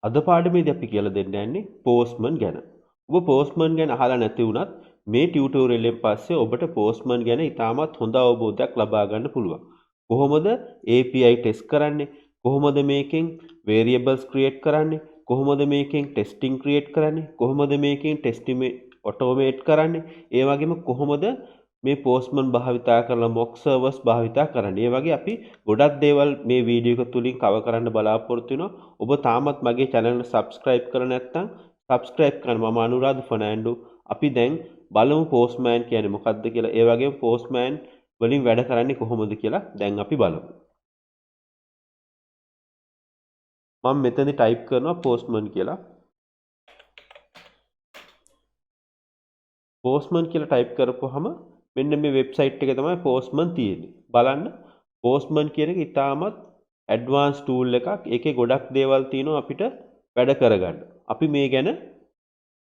අද පාඩමේදී අපි කියලා දෙන්න යන්නේ පෝස්ට්මන් ගැන. ඔබ පෝස්ට්මන් ගැන අහලා නැති වුණත් මේ ටියුටෝරියල් එකෙන් පස්සේ ඔබට පෝස්ට්මන් ගැන ඉතාමත් හොඳ අවබෝධයක් ලබා ගන්න පුළුවන්. කොහොමද API ටෙස්ට් කරන්නේ? කොහොමද මේකෙන් variables create කරන්නේ? කොහොමද මේකෙන් testing create කරන්නේ? කොහොමද මේකෙන් testing automate කරන්නේ? ඒ වගේම කොහොමද මේ පෝස්ට්මන් භාවිතා කරලා mock servers භාවිතා කරන්නේ? ඒ වගේ අපි ගොඩක් දේවල් මේ වීඩියෝ එක තුලින් කවර් කරන්න බලාපොරොත්තු වෙනවා. ඔබ තාමත් මගේ channel එක subscribe කරලා නැත්නම් subscribe කරන්න. මම අනුරාධ ෆර්නෑන්ඩෝ. අපි දැන් බලමු postman කියන්නේ මොකක්ද කියලා. ඒ වගේම postman වලින් වැඩ කරන්නේ කොහොමද කියලා දැන් අපි බලමු. මම මෙතනදී type කරනවා postman කියලා. postman කියලා type කරපුවාම මෙන්න මේ වෙබ්සයිට් එකේ තමයි postman තියෙන්නේ. බලන්න postman කියන එක ඉතාමත් ඇඩ්වාන්ස් ටූල් එකක්. ඒකේ ගොඩක් දේවල් තියෙනවා අපිට වැඩ කරගන්න. අපි මේ ගැන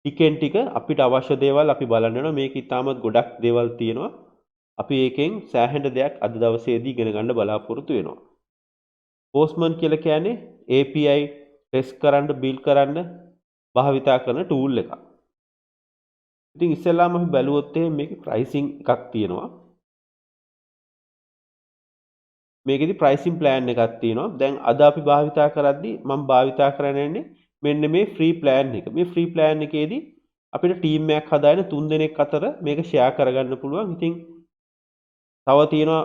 ටිකෙන් ටික අපිට අවශ්‍ය දේවල් අපි බලන්න යනවා. මේක ඉතාමත් ගොඩක් දේවල් තියෙනවා. අපි ඒකෙන් සෑහෙන දෙයක් අද දවසේදී ඉගෙන ගන්න බලාපොරොත්තු වෙනවා. postman කියලා කියන්නේ API ටෙස්ට් කරන්න, බිල්ඩ් කරන්න භාවිතා කරන ටූල් එකක්. ඉතින් ඉස්සෙල්ලාම අපි බැලුවොත් මේකේ ප්‍රයිසිං එකක් තියෙනවා. මේකෙදි ප්‍රයිසිං ප්ලෑන් එකක් තියෙනවා. දැන් අද අපි භාවිතා කරද්දී මම භාවිතා කරන්නේ මෙන්න මේ ෆ්‍රී ප්ලෑන් එක. මේ ෆ්‍රී ප්ලෑන් එකේදී අපිට ටීම් එකක් හදාගෙන 3 දෙනෙක් අතර මේක ෂෙයා කරගන්න පුළුවන්. ඉතින් තව තියෙනවා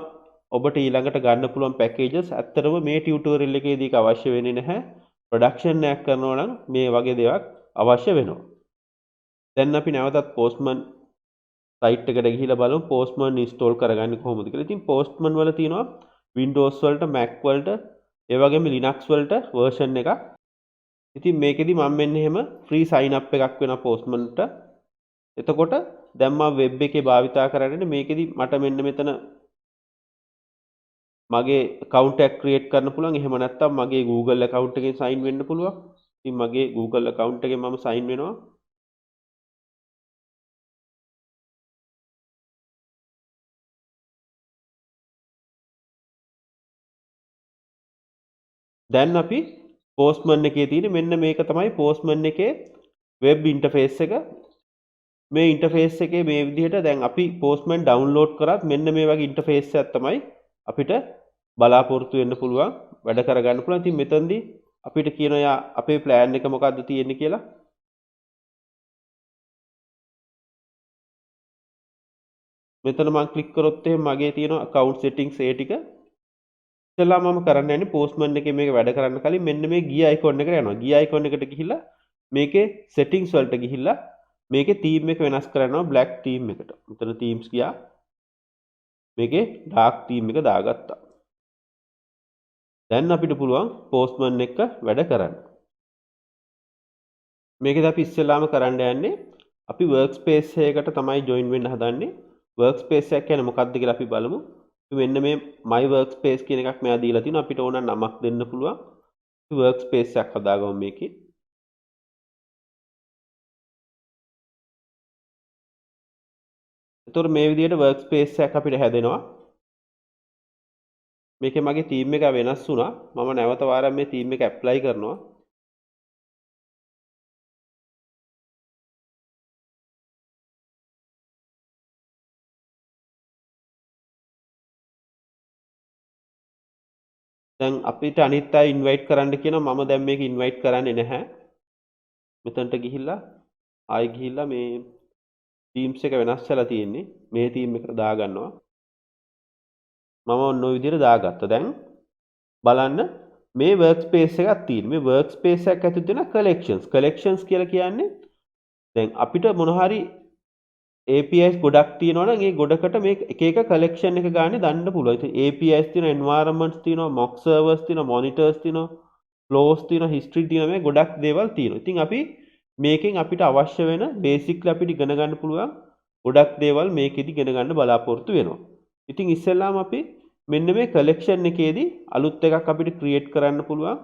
ඔබට ඊළඟට ගන්න පුළුවන් පැකේජස්. ඇත්තටම මේ ටියුටෝරියල් එකේදී ඒක අවශ්‍ය වෙන්නේ නැහැ. ප්‍රොඩක්ෂන් එකක් කරනවා නම් මේ වගේ දේවල් අවශ්‍ය වෙනවා. දැන් අපි නැවතත් postman site එකට ගිහිල්ලා බලමු postman install කරගන්නේ කොහොමද කියලා. ඉතින් postman වල තියෙනවා Windows වලට, Mac වලට, ඒ වගේම Linux වලට version එකක්. ඉතින් මේකෙදි මම මෙන්න එහෙම free sign up එකක් වෙනවා postman-ට. එතකොට දැන් මම web එකේ භාවිතා කරන්නේ මේකෙදි මට මෙන්න මෙතන මගේ account එකක් create කරන්න පුළුවන්. එහෙම නැත්නම් මගේ Google account එකෙන් sign වෙන්න පුළුවන්. ඉතින් මගේ Google account එකෙන් මම sign වෙනවා. දැන් අපි postman එකේ තියෙන මෙන්න මේක තමයි postman එකේ web interface එක. මේ interface එකේ මේ විදිහට දැන් අපි postman download කරත් මෙන්න මේ වගේ interface එකක් තමයි අපිට බලාපොරොත්තු වෙන්න පුළුවන්, වැඩ කරගන්න පුළුවන්. ඉතින් මෙතනදී අපිට කියනවා අපේ plan එක මොකද්ද තියෙන්නේ කියලා. මෙතන මම ක්ලික් කරොත් එහෙනම් මගේ තියෙන account settings ඒ ටික ඉතලා මම කරන්න යන්නේ postman එකේ මේක වැඩ කරන්න කලින් මෙන්න මේ gear icon එකට යනවා. gear icon එකට ගිහිල්ලා මේකේ settings වලට ගිහිල්ලා මේකේ theme එක වෙනස් කරනවා black theme එකට. මෙතන themes ගියා. මේකේ dark theme එක දාගත්තා. දැන් අපිට පුළුවන් postman එක වැඩ කරන්න. මේකද අපි ඉස්සෙල්ලාම කරන්න යන්නේ අපි workspace එකකට තමයි join වෙන්න හදන්නේ. workspace එක කියන්නේ මොකක්ද කියලා අපි බලමු. මෙන්න මේ my workspace කියන එකක් මෙයා දීලා තිනවා. අපිට ඕන නමක් දෙන්න පුළුවන්. අපි workspace එකක් හදාගමු මේකේ. එතකොට මේ විදිහට workspace එකක් අපිට හැදෙනවා. මේකේ මගේ theme එක වෙනස් වුණා. මම නැවත වාරයක් මේ theme එක apply කරනවා. දැන් අපිට අනිත් අය ඉන්වයිට් කරන්න කියනවා. මම දැන් මේක ඉන්වයිට් කරන්නේ නැහැ. මෙතනට ගිහිල්ලා ආයෙ ගිහිල්ලා මේ themes එක වෙනස් කරලා තියෙන්නේ. මේ theme එකට දාගන්නවා. මම ඔන්න ඔය විදිහට දාගත්තා. දැන් බලන්න මේ workspace එකක් තියෙනවා. මේ workspace එකක් ඇතුළත තියෙන collections. collections කියලා කියන්නේ දැන් අපිට මොන හරි APIs ගොඩක් තියෙනවා නම් ඒ ගොඩකට මේ එක එක collection එක ගන්න දාන්න පුළුවන්. ඉතින් APIs තියෙනවා, environments තියෙනවා, mock servers තියෙනවා, monitors තියෙනවා, flows තියෙනවා, history තියෙනවා, මේ ගොඩක් දේවල් තියෙනවා. ඉතින් අපි මේකෙන් අපිට අවශ්‍ය වෙන basically අපිට ඉගෙන ගන්න පුළුවන් ගොඩක් දේවල් මේකෙදි ඉගෙන ගන්න බලාපොරොත්තු වෙනවා. ඉතින් ඉස්සෙල්ලාම අපි මෙන්න මේ collection එකේදී අලුත් එකක් අපිට create කරන්න පුළුවන්.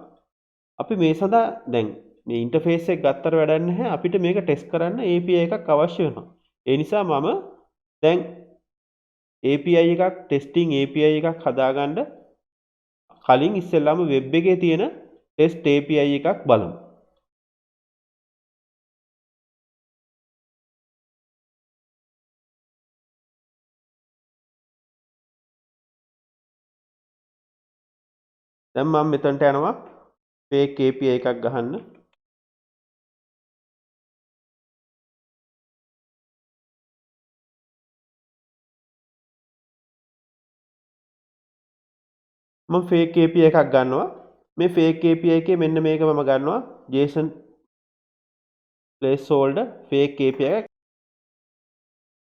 අපි මේ සඳහා දැන් මේ interface එක ගත්තට වැඩක් නැහැ. අපිට මේක test කරන්න API එකක් අවශ්‍ය වෙනවා. ඒ නිසා මම දැන් API එකක් testing API එකක් හදාගන්න කලින් ඉස්සෙල්ලාම web එකේ තියෙන test API එකක් බලමු. දැන් මම මෙතනට යනවා fake API එකක් ගහන්න. මම fake API එකක් ගන්නවා. මේ fake API එකේ මෙන්න මේක මම ගන්නවා JSON placeholder fake API එකක්.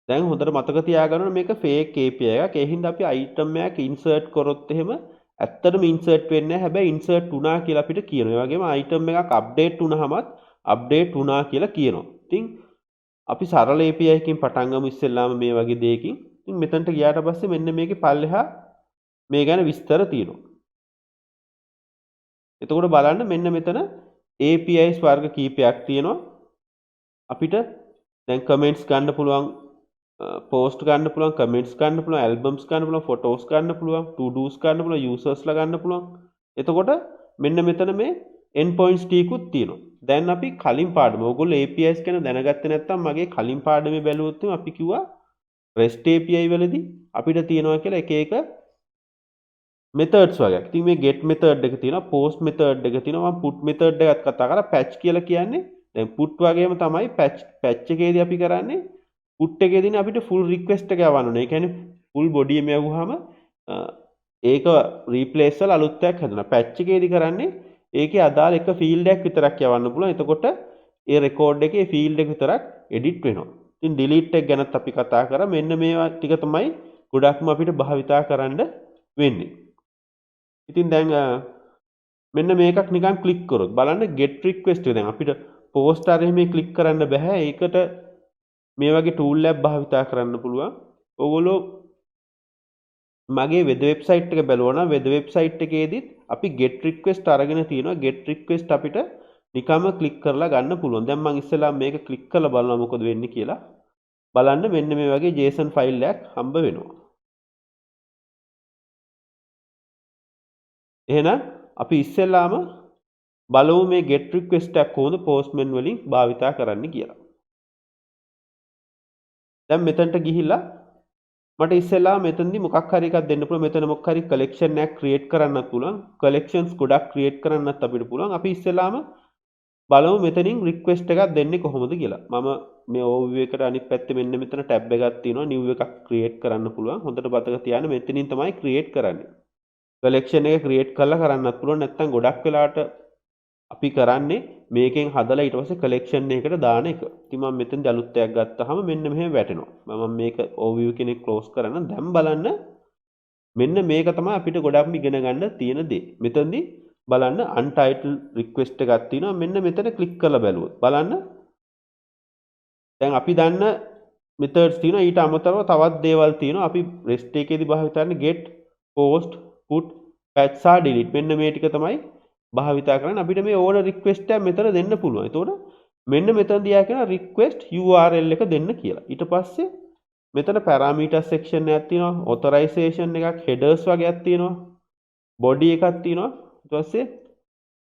දැන් හොඳට මතක තියාගන්න ඕනේ මේක fake API එකක්. ඒ හින්දා අපි item එකක් insert කරොත් එහෙම ඇත්තටම insert වෙන්නේ නැහැ. හැබැයි insert වුණා කියලා අපිට කියනවා. ඒ වගේම item එකක් update වුණාමත් update වුණා කියලා කියනවා. ඉතින් අපි සරල API එකකින් පටන් ගමු ඉස්සෙල්ලාම මේ වගේ දෙයකින්. ඉතින් මෙතනට ගියාට පස්සේ මෙන්න මේකේ පල්ලෙහා මේ ගැන විස්තර තියෙනවා. එතකොට බලන්න මෙන්න මෙතන APIs වර්ග කීපයක් තියෙනවා. අපිට දැන් comments ගන්න පුළුවන්, post ගන්න පුළුවන්, comments ගන්න පුළුවන්, albums ගන්න පුළුවන්, photos ගන්න පුළුවන්, to dos ගන්න පුළුවන්, users ලා ගන්න පුළුවන්. එතකොට මෙන්න මෙතන මේ endpoints ටිකුත් තියෙනවා. දැන් අපි කලින් පාඩම ඕගොල්ලෝ APIs ගැන දැනගත්තේ නැත්නම් මගේ කලින් පාඩමේ බැලුවොත් අපි කිව්වා REST API වලදී අපිට තියෙනවා කියලා එක එක methods වගේ. ඉතින් මේ get method එක තියෙනවා, post method එක තියෙනවා, මම put method එකත් කතා කරා. patch කියලා කියන්නේ දැන් put වගේම තමයි patch එකේදී අපි කරන්නේ put එකේදීනේ අපිට full request එක යවන්න ඕනේ. ඒ කියන්නේ full body එක යවුවාම ඒක replace කරලා අලුත් එකක් හදනවා. patch එකේදී කරන්නේ ඒකේ අදාළ එක field එකක් විතරක් යවන්න පුළුවන්. එතකොට ඒ record එකේ field එක විතරක් edit වෙනවා. ඉතින් delete එක ගැනත් අපි කතා කරා. මෙන්න මේවා ටික තමයි ගොඩක්ම අපිට භාවිතා කරන්න වෙන්නේ. ඉතින් දැන් මෙන්න මේකක් නිකන් ක්ලික් කරොත් බලන්න get request එක දැන් අපිට post ආරෙහි මේ ක්ලික් කරන්න බෑ. ඒකට මේ වගේ tool එකක් භාවිතා කරන්න පුළුවන්. ඕගොල්ලෝ මගේ web website එක බැලුවා නම් web website එකේදීත් අපි get request අරගෙන තියෙනවා. get request අපිට නිකම්ම ක්ලික් කරලා ගන්න පුළුවන්. දැන් මම ඉස්සෙල්ලා මේක ක්ලික් කරලා බලනවා මොකද වෙන්නේ කියලා. බලන්න මෙන්න මේ වගේ JSON ෆයිල් එකක් හම්බ වෙනවා. එහෙනම් අපි ඉස්සෙල්ලාම බලමු මේ get request එකක් කොහොමද postman වලින් භාවිතා කරන්න කියලා. දැන් මෙතනට ගිහිල්ලා මට ඉස්සෙල්ලා මෙතනදී මොකක් හරි එකක් දෙන්න පුළුවන්. මෙතන මොකක් හරි collection එකක් create කරන්නත් පුළුවන්. collections ගොඩක් create කරන්නත් අපිට පුළුවන්. අපි ඉස්සෙල්ලාම බලමු මෙතනින් request එකක් දෙන්නේ කොහොමද කියලා. මම මේ overview එකට අනිත් පැත්තේ මෙන්න මෙතන tab එකක් තියෙනවා. new එකක් create කරන්න පුළුවන්. හොඳට මතක තියාගන්න මෙතනින් තමයි create කරන්නේ. collection එක create කරලා කරන්නත් පුළුවන්. නැත්නම් ගොඩක් වෙලාවට අපි කරන්නේ මේකෙන් හදලා ඊට පස්සේ collection එකකට දාන එක. ඉතින් මම මෙතෙන්දී අලුත් එකක් ගත්තාම මෙන්න මෙහෙම වැටෙනවා. මම මේක overview කෙනෙක් close කරන්න. දැන් බලන්න මෙන්න මේක තමයි අපිට ගොඩක්ම ඉගෙන ගන්න තියෙන දේ. මෙතනදී බලන්න untitled request එකක් තියෙනවා. මෙන්න මෙතන click කරලා බැලුවොත් බලන්න දැන් අපි දන්න methods තියෙනවා. ඊට අමතරව තවත් දේවල් තියෙනවා. අපි REST එකේදී භාවිත කරන get, post, put, patch සහ delete මෙන්න මේ ටික තමයි භාවිතා කරන්න. අපිට මේ ඕන රික්වෙස්ට් එකක් මෙතන දෙන්න පුළුවන්. එතකොට මෙන්න මෙතනදී ආ කියන request URL එක දෙන්න කියලා. ඊට පස්සේ මෙතන parameter section එකක් තියෙනවා, authorization එකක්, headers වගේක් තියෙනවා, body එකක් තියෙනවා. ඊට පස්සේ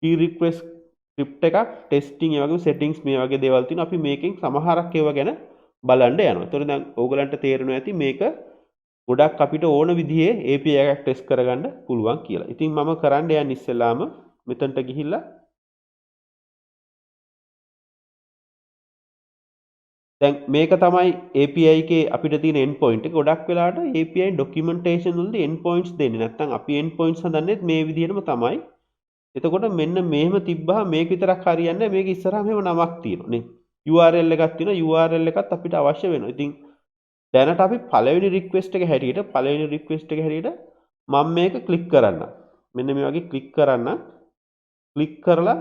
key request script එකක්, testing ඒ වගේම settings මේ වගේ දේවල් තියෙනවා. අපි මේකෙන් සමහරක් ඒවා ගැන බලන්න යනවා. එතකොට දැන් ඕගලන්ට තේරෙනවා ඇති මේක ගොඩක් අපිට ඕන විදිහේ API එකක් ටෙස්ට් කරගන්න පුළුවන් කියලා. ඉතින් මම කරන්න යන්නේ ඉස්සෙල්ලාම මෙතනට ගිහිල්ලා දැන් මේක තමයි API එකේ අපිට තියෙන endpoint එක. ගොඩක් වෙලාවට API documentation වලදී endpoints දෙන්නේ නැත්නම් අපි endpoints හදන්නේ මේ විදිහටම තමයි. එතකොට මෙන්න මෙහෙම තිබ්බහම මේක විතරක් හරියන්නේ නැහැ. මේක ඉස්සරහා මෙහෙම නමක් තියෙනවා නේ. URL එකක් තියෙනවා. URL එකත් අපිට අවශ්‍ය වෙනවා. ඉතින් දැනට අපි පළවෙනි රික්වෙස්ට් එක හැටියට මම මේක ක්ලික් කරන්න. මෙන්න මේ වගේ ක්ලික් කරන්න. ක්ලික් කරලා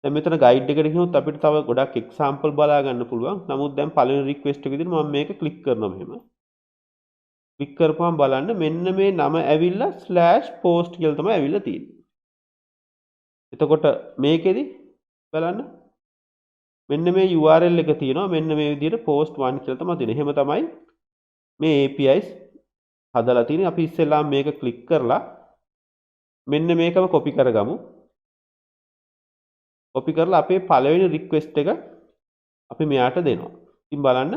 දැන් මෙතන ගයිඩ් එකට ගියොත් අපිට තව ගොඩක් එක්සැම්පල් බලා ගන්න පුළුවන්. නමුත් දැන් පළවෙනි රික්වෙස්ට් එක විදිහට මම මේක ක්ලික් කරනවා මෙහෙම. ක්ලික් කරපුවම බලන්න මෙන්න මේ නම ඇවිල්ලා /post කියලා තමයි ඇවිල්ලා තියෙන්නේ. එතකොට මේකෙදි බලන්න මෙන්න මේ URL එක තියෙනවා. මෙන්න මේ විදිහට post 1 කියලා තමයි තියෙන්නේ. එහෙම තමයි මේ APIs හදලා තියෙන්නේ. අපි ඉස්සෙල්ලාම මේක ක්ලික් කරලා මෙන්න මේකම copy කරගමු. copy කරලා අපේ පළවෙනි request එක අපි මෙයාට දෙනවා. ඉතින් බලන්න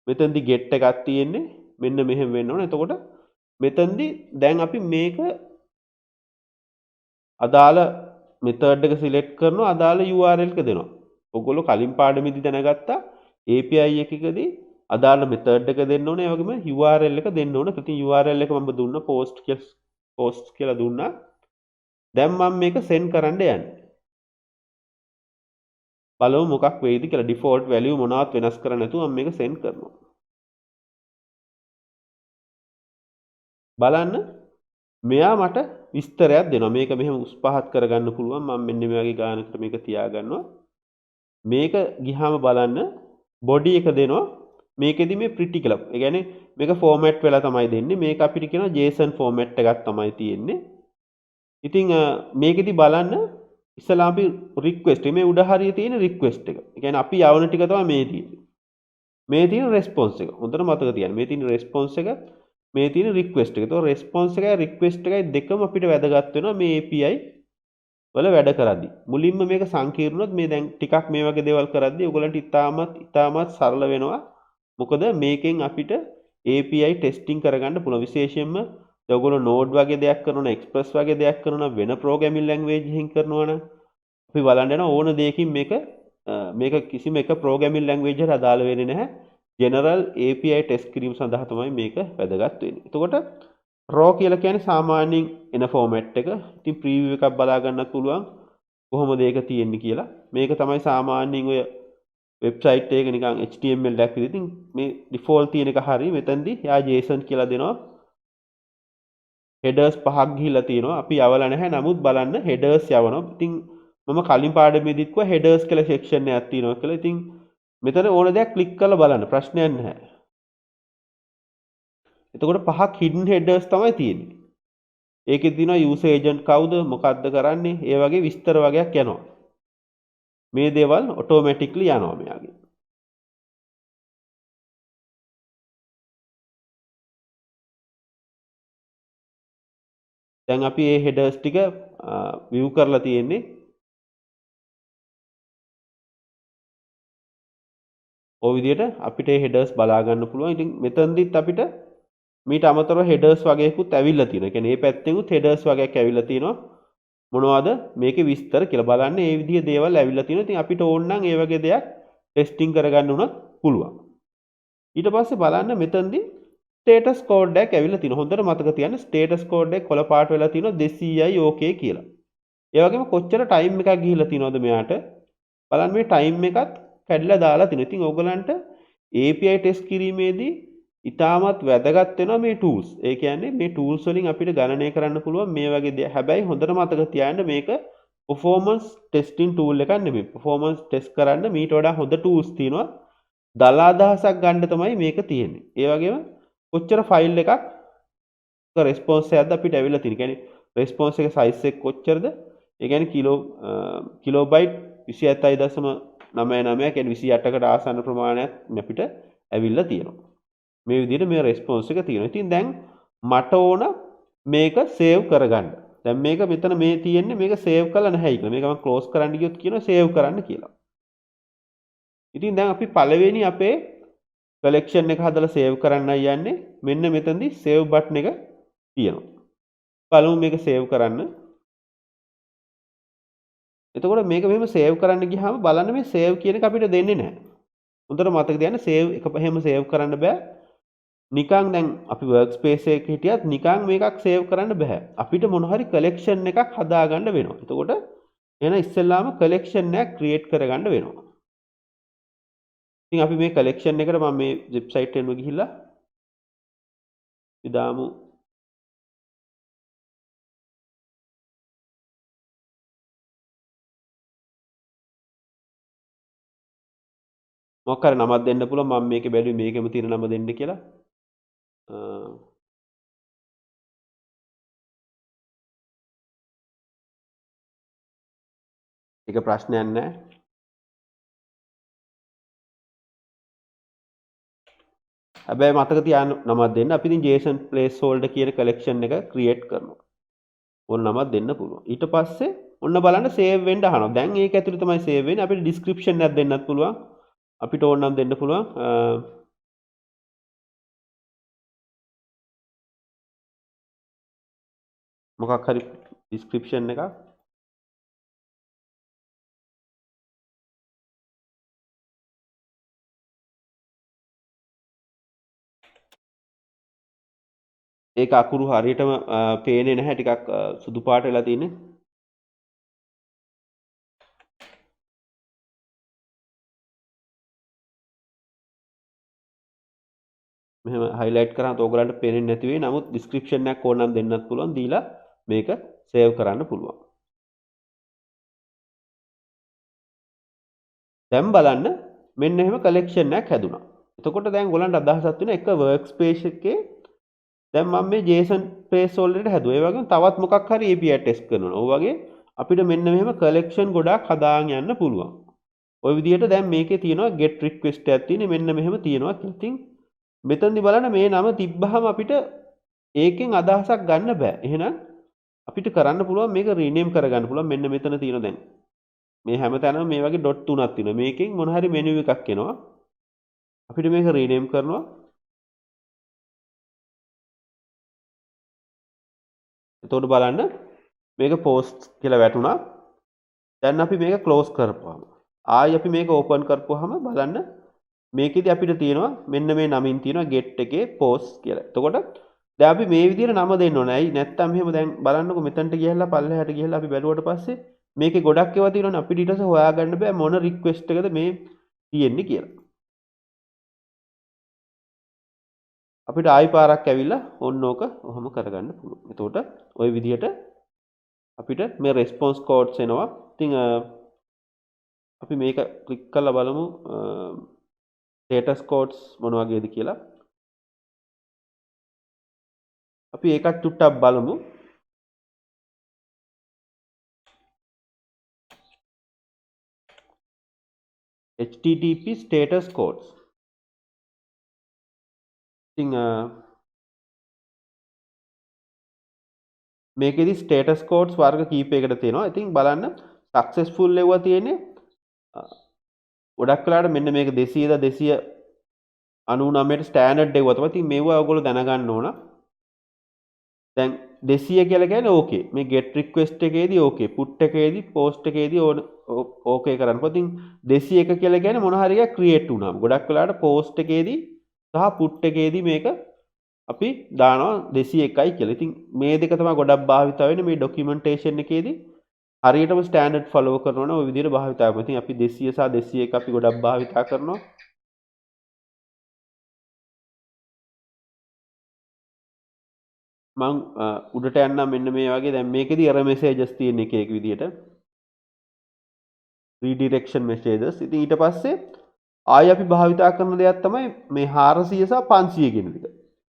මෙතනදී get එකක් තියෙන්නේ. මෙන්න මෙහෙම වෙන්න ඕනේ. එතකොට මෙතනදී දැන් අපි මේක අදාළ මෙතඩ් එක සිලෙක්ට් කරනවා අදාළ URL එක දෙනවා. ඔයගොල්ලෝ කලින් පාඩමේදී දැනගත්තා API එකකදී අදාළ මෙතඩ් එක දෙන්න ඕනේ. ඒ වගේම URL එක දෙන්න ඕනේ. ඉතින් URL එක මම දුන්නා post කියලා දුන්නා. දැන් මම මේක send කරන්න යන්නේ. බලමු මොකක් වෙයිද කියලා. default value මොනවත් වෙනස් කරන්නේ නැතුව මම මේක send කරනවා. බලන්න මෙයා මට විස්තරයක් දෙනවා. මේක මෙහෙම උස් පහත් කරගන්න පුළුවන්. මම මෙන්න මේ වගේ ගානකට මේක තියාගන්නවා. මේක ගිහාම බලන්න බොඩි එක දෙනවා. මේකෙදි මේ pretty කියලා. ඒ කියන්නේ මේක ෆෝමැට් වෙලා තමයි දෙන්නේ. මේක අපිට කියනවා JSON ෆෝමැට් එකක් තමයි තියෙන්නේ. ඉතින් මේකෙදි බලන්න ඉස්සලා අපි රික්වෙස්ට් මේ උඩ හරිය තියෙන රික්වෙස්ට් එක. ඒ කියන්නේ අපි යවන ටික තමයි මේ තියෙන්නේ. මේ තියෙන රෙස්පොන්ස් එක. හොඳට මතක තියාගන්න. මේ තියෙන රෙස්පොන්ස් එක මේ තියෙන රික්වෙස්ට් එක. ඒතකොට රෙස්පොන්ස් එකයි රික්වෙස්ට් එකයි දෙකම අපිට වැදගත් වෙනවා මේ API වල වැඩ කරද්දි. මුලින්ම මේක සංකීර්ණොත් මේ දැන් ටිකක් මේ වගේ දේවල් කරද්දි ඔයගලන්ට ඉතාමත් සරල වෙනවා. මොකද මේකෙන් අපිට API ටෙස්ටිං කරගන්න පුළුවන්. විශේෂයෙන්ම ඔයගොල්ලෝ Node වගේ දෙයක් කරනවා නම් Express වගේ දෙයක් කරනවා නම් වෙන programming language එකකින් කරනවා නම් අපි බලන්න යන ඕන දෙයකින් මේක කිසිම එක programming language එකට අදාළ වෙන්නේ නැහැ. general API test කිරීම සඳහා තමයි මේක වැදගත් වෙන්නේ. එතකොට raw කියලා කියන්නේ සාමාන්‍යයෙන් එන format එක. ඉතින් preview එකක් බලා ගන්නත් පුළුවන් කොහොමද ඒක තියෙන්නේ කියලා. මේක තමයි සාමාන්‍යයෙන් ඔය වෙබ්සයිට් එක නිකන් HTML එකක් විදිහට. ඉතින් මේ default තියෙන එක හරිය. මෙතනදී යා JSON කියලා දෙනවා. headers පහක් ගිහිලා තියෙනවා. අපි යවලා නැහැ. නමුත් බලන්න headers යවනවා. ඉතින් මම කලින් පාඩමේදීත් කිව්වා headers කියලා section එකක් තියෙනවා කියලා. ඉතින් මෙතන ඕන දෙයක් ක්ලික් කරලා බලන්න ප්‍රශ්නයක් නැහැ. එතකොට පහක් hidden headers තමයි තියෙන්නේ. ඒකේ තියෙනවා user agent කවුද මොකක්ද කරන්නේ ඒ වගේ විස්තර වගේක් යනවා. මේ දේවල් automatically යනවා මෙයාගේ. දැන් අපි මේ headers ටික view කරලා තියෙන්නේ. ඔය විදිහට අපිට මේ headers බලා ගන්න පුළුවන්. ඉතින් මෙතනදිත් අපිට මීට අමතරව headers වගේකුත් ඇවිල්ලා තියෙනවා. ඒ කියන්නේ මේ පැත්තෙනුත් headers වගේක් ඇවිල්ලා තියෙනවා. මොනවද මේකේ විස්තර කියලා බලන්න මේ විදිහේ දේවල් ඇවිල්ලා තියෙනවා. ඉතින් අපිට ඕන නම් මේ වගේ දෙයක් ටෙස්ටිං කරගන්න උනත් පුළුවන්. ඊට පස්සේ බලන්න මෙතනදී ස්ටේටස් කෝඩ් එකක් ඇවිල්ලා තිනවා. හොඳට මතක තියාගන්න ස්ටේටස් කෝඩ් එක කොළ පාට වෙලා තිනවා 200යි ඕකේ කියලා. ඒ වගේම කොච්චර ටයිම් එකක් ගිහිල්ලා තිනවද මෙයාට බලන්න මේ ටයිම් එකත් කැඩලා දාලා තිනවා. ඉතින් ඕගලන්ට API ටෙස්ට් කිරීමේදී ඉතාමත් වැදගත් වෙනවා මේ tools. ඒ කියන්නේ මේ tools වලින් අපිට ගණනය කරන්න පුළුවන් මේ වගේ දේ. හැබැයි හොඳට මතක තියාගන්න මේක performance testing tool එකක් නෙමෙයි. performance test කරන්න මීට වඩා හොඳ tools තියෙනවා. දල අදහසක් ගන්න තමයි මේක තියෙන්නේ. ඒ වගේම කොච්චර ෆයිල් එකක් response එකක්ද අපිට ඇවිල්ලා තියෙන්නේ. කියන්නේ response එක size එක කොච්චරද? ඒ කියන්නේ කිලෝබයිට් 27.99 කියන්නේ 28කට ආසන්න ප්‍රමාණයක් අපිට ඇවිල්ලා තියෙනවා. මේ විදිහට මේ response එක තියෙනවා. ඉතින් දැන් මට ඕන මේක save කරගන්න. දැන් මේක මෙතන මේ තියෙන්නේ මේක save කරලා නැහැ කියලා. මේක මම close කරන්න ගියොත් කියනවා save කරන්න කියලා. ඉතින් දැන් අපි පළවෙනි අපේ collection එක හදලා save කරන්නයි යන්නේ. මෙන්න මෙතනදී save button එක තියෙනවා. බලමු මේක save කරන්න. එතකොට මේක මෙහෙම save කරන්න ගියාම බලන්න මේ save කියන එක අපිට දෙන්නේ නැහැ. හොඳට මතක තියාගන්න save එක එහෙම save කරන්න බෑ. නිකන් දැන් අපි workspace එකක හිටියත් නිකන් මේකක් save කරන්න බෑ. අපිට මොන හරි collection එකක් හදාගන්න වෙනවා. එතකොට එහෙනම් ඉස්සෙල්ලාම collection එකක් create කරගන්න වෙනවා. ඉතින් අපි මේ collection එකට මම මේ website එකෙන්ම ගිහිල්ලා ඉදාමු මොකක් හරි නමක් දෙන්න පුළුවන් මම මේකේ බැලුවේ මේකෙම තියෙන නම දෙන්න කියලා. ඒක ප්‍රශ්නයක් නැහැ. හැබැයි මතක තියාගන්න නමක් දෙන්න. අපි ඉතින් JSON placeholder කියන collection එක create කරනවා. ඕන නමක් දෙන්න පුළුවන්. ඊට පස්සේ ඔන්න බලන්න save වෙන්න අහනවා. දැන් ඒක ඇතුලේ තමයි save වෙන්නේ. අපිට description එකක් දෙන්නත් පුළුවන්. අපිට ඕන නම් දෙන්න පුළුවන්. මොකක් හරි description එකක් ඒක අකුරු හරියටම පේන්නේ නැහැ, ටිකක් සුදු පාට වෙලා තියෙන්නේ. මෙහෙම highlight කරාම ඔයගලන්ට පේන්නේ නැති වෙයි. නමුත් description එකක් ඕනනම් දෙන්නත් පුළුවන්. දීලා මේක save කරන්න පුළුවන්. දැන් බලන්න මෙන්න එහෙම collection එකක් හැදුනා. එතකොට දැන් ඔයගලන්ට අදහසක් තියෙන එක workspace එකේ දැන් මම මේ JSON page already හැදුවා. ඒ වගේම තවත් මොකක් හරි API test කරනවා. ඔය වගේ අපිට මෙන්න මෙහෙම collection ගොඩක් හදාගෙන යන්න පුළුවන්. ওই විදිහට දැන් මේකේ තියෙනවා get request එකක් තියෙන්නේ මෙන්න මෙහෙම තියෙනවා. ඉතින් මෙතනදි බලන්න මේ නම තිබ්බහම අපිට ඒකෙන් අදහසක් ගන්න බෑ. එහෙනම් අපිට කරන්න පුළුවන් මේක රීනේම් කරගන්න පුළුවන්. මෙන්න මෙතන තියෙන දැන් මේ හැමතැනම මේ වගේ ඩොට් තුනක් තියෙනවා. මේකෙන් මොන හරි මෙනු එකක් එනවා. අපිට මේක රීනේම් කරනවා. එතකොට බලන්න මේක post කියලා වැටුණා. දැන් අපි මේක close කරපුවාම ආයි අපි මේක open කරපුවාම බලන්න මේකෙදි අපිට තියෙනවා මෙන්න මේ නමින් තියෙනවා get එකේ post කියලා. එතකොට දැන් අපි මේ විදිහට නම දෙන්න ඕනේ. ඇයි නැත්තම් මෙහෙම දැන් බලන්නකො මෙතනට ගිහලා පල්ලෙහාට ගිහලා අපි බැලුවට පස්සේ මේකේ ගොඩක් ඒවා තියෙනවනේ අපිට ඊට පස්සේ හොයාගන්න බෑ මොන request එකද මේ තියෙන්නේ කියලා. අපිට ආයි පාරක් ඇවිල්ලා ඕන්න ඕක ඔහොම කරගන්න පුළුවන්. එතකොට ওই විදිහට අපිට මේ response codes එනවා. ඉතින් අපි මේක ක්ලික් කරලා බලමු status codes මොන වගේද කියලා. අපි ඒකත් චුට්ටක් බලමු. HTTP status codes. ඉතින් මේකෙදි status codes වර්ග කීපයකට තියෙනවා. ඉතින් බලන්න successful ලෙව්වා තියෙන්නේ ගොඩක් වෙලාවට මෙන්න මේක 200ද 299ට ස්ටෑන්ඩඩ් එකව තමයි. ඉතින් මේවා ඔයගොල්ලෝ දැනගන්න ඕන. දැන් 200 කියලා කියන්නේ ඕකේ. මේ get request එකේදී ඕකේ. put එකේදී post එකේදී ඕකේ කරන්න. ඉතින් 201 කියලා කියන්නේ මොන හරි එකක් create වුණාම. ගොඩක් වෙලාවට post එකේදී සහ put එකේදී මේක අපි දානවා 201යි කියලා. ඉතින් මේ දෙක තමයි ගොඩක් භාවිත වෙන්නේ මේ documentation එකේදී. හරියටම ස්ටෑන්ඩඩ් ෆලෝ කරනවා නම් ওই විදිහට භාවිත කරනවා. ඉතින් අපි 200 සහ 201 අපි ගොඩක් භාවිත කරනවා. මම උඩට යන්නම් මෙන්න මේ වගේ දැන් මේකෙදි error messages තියෙන එක විදිහට redirection messages. ඉතින් ඊට පස්සේ ආයි අපි භාවිතා කරන දෙයක් තමයි මේ 400 සහ 500 කියන එක.